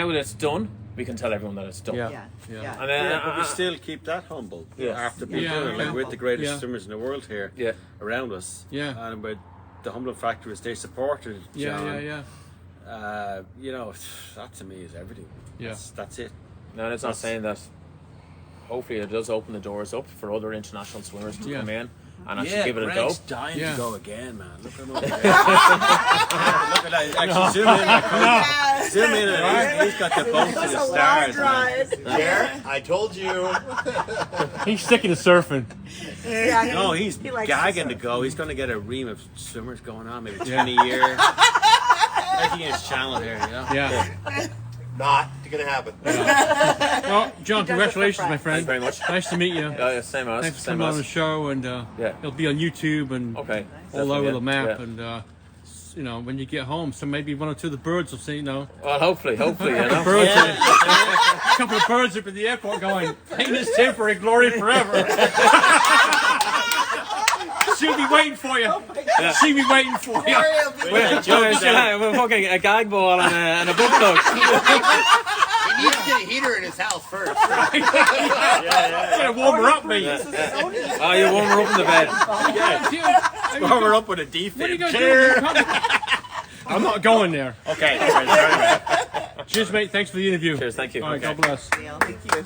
[SPEAKER 2] that it's done, we can tell everyone that it's done.
[SPEAKER 1] Yeah.
[SPEAKER 5] Yeah.
[SPEAKER 1] Yeah.
[SPEAKER 5] Yeah.
[SPEAKER 2] And then
[SPEAKER 4] Yeah, but we still keep that humble after being
[SPEAKER 1] Yeah,
[SPEAKER 4] done it.
[SPEAKER 1] okay.
[SPEAKER 4] Like, we're the greatest
[SPEAKER 1] Yeah.
[SPEAKER 4] swimmers in the world here
[SPEAKER 2] Yeah.
[SPEAKER 4] around us.
[SPEAKER 1] Yeah.
[SPEAKER 4] And but the humbling factor is they supported John.
[SPEAKER 1] Yeah.
[SPEAKER 4] You know, that to me is everything.
[SPEAKER 1] Yeah.
[SPEAKER 4] That's it.
[SPEAKER 2] No, that's not saying that. Hopefully, it does open the doors up for other international swimmers to come in and actually give it a go.
[SPEAKER 4] Greg's dying
[SPEAKER 1] Yeah.
[SPEAKER 4] to go again, man. Look at him over there. Look at that. Actually, zoom in. He's got the boat to the stars. Man.
[SPEAKER 7] There, I told you.
[SPEAKER 1] He's sticking to surfing.
[SPEAKER 5] Yeah.
[SPEAKER 4] No, he's
[SPEAKER 5] He likes
[SPEAKER 4] gagging
[SPEAKER 5] to
[SPEAKER 4] to go. He's going to get a ream of swimmers going on, maybe
[SPEAKER 1] Yeah.
[SPEAKER 4] 20 years. Making his channel here, you know?
[SPEAKER 1] Yeah.
[SPEAKER 7] Not gonna happen.
[SPEAKER 1] Well, John, congratulations, my friend.
[SPEAKER 2] Thank you very much.
[SPEAKER 1] Nice to meet you.
[SPEAKER 2] Yeah, same as.
[SPEAKER 1] Thanks for
[SPEAKER 2] Same
[SPEAKER 1] coming on the
[SPEAKER 2] as.
[SPEAKER 1] show, and
[SPEAKER 2] Yeah.
[SPEAKER 1] it'll be on YouTube and
[SPEAKER 2] Okay.
[SPEAKER 1] all
[SPEAKER 2] Definitely,
[SPEAKER 1] over
[SPEAKER 2] yeah.
[SPEAKER 1] the map.
[SPEAKER 2] Yeah.
[SPEAKER 1] And when you get home, so maybe one or two of the birds will see.
[SPEAKER 2] Well, hopefully, you know.
[SPEAKER 1] Birds, a couple of birds up at the airport going, "Pain is temporary, glory forever." She'll be waiting for you. She'll be waiting for you.
[SPEAKER 2] We're fucking a gag ball and a book plug.
[SPEAKER 7] He needs to get a heater in his house first.
[SPEAKER 1] Gotta warm her up, mate.
[SPEAKER 2] Oh, you warm her up in the bed.
[SPEAKER 4] Warm her up with a
[SPEAKER 1] What are you
[SPEAKER 4] defib.
[SPEAKER 1] gonna do? I'm not going there.
[SPEAKER 4] Okay, sorry.
[SPEAKER 1] Cheers, mate. Thanks for the interview.
[SPEAKER 2] Cheers, thank you.
[SPEAKER 1] All right,
[SPEAKER 2] Okay.
[SPEAKER 1] God bless.
[SPEAKER 6] Thank you.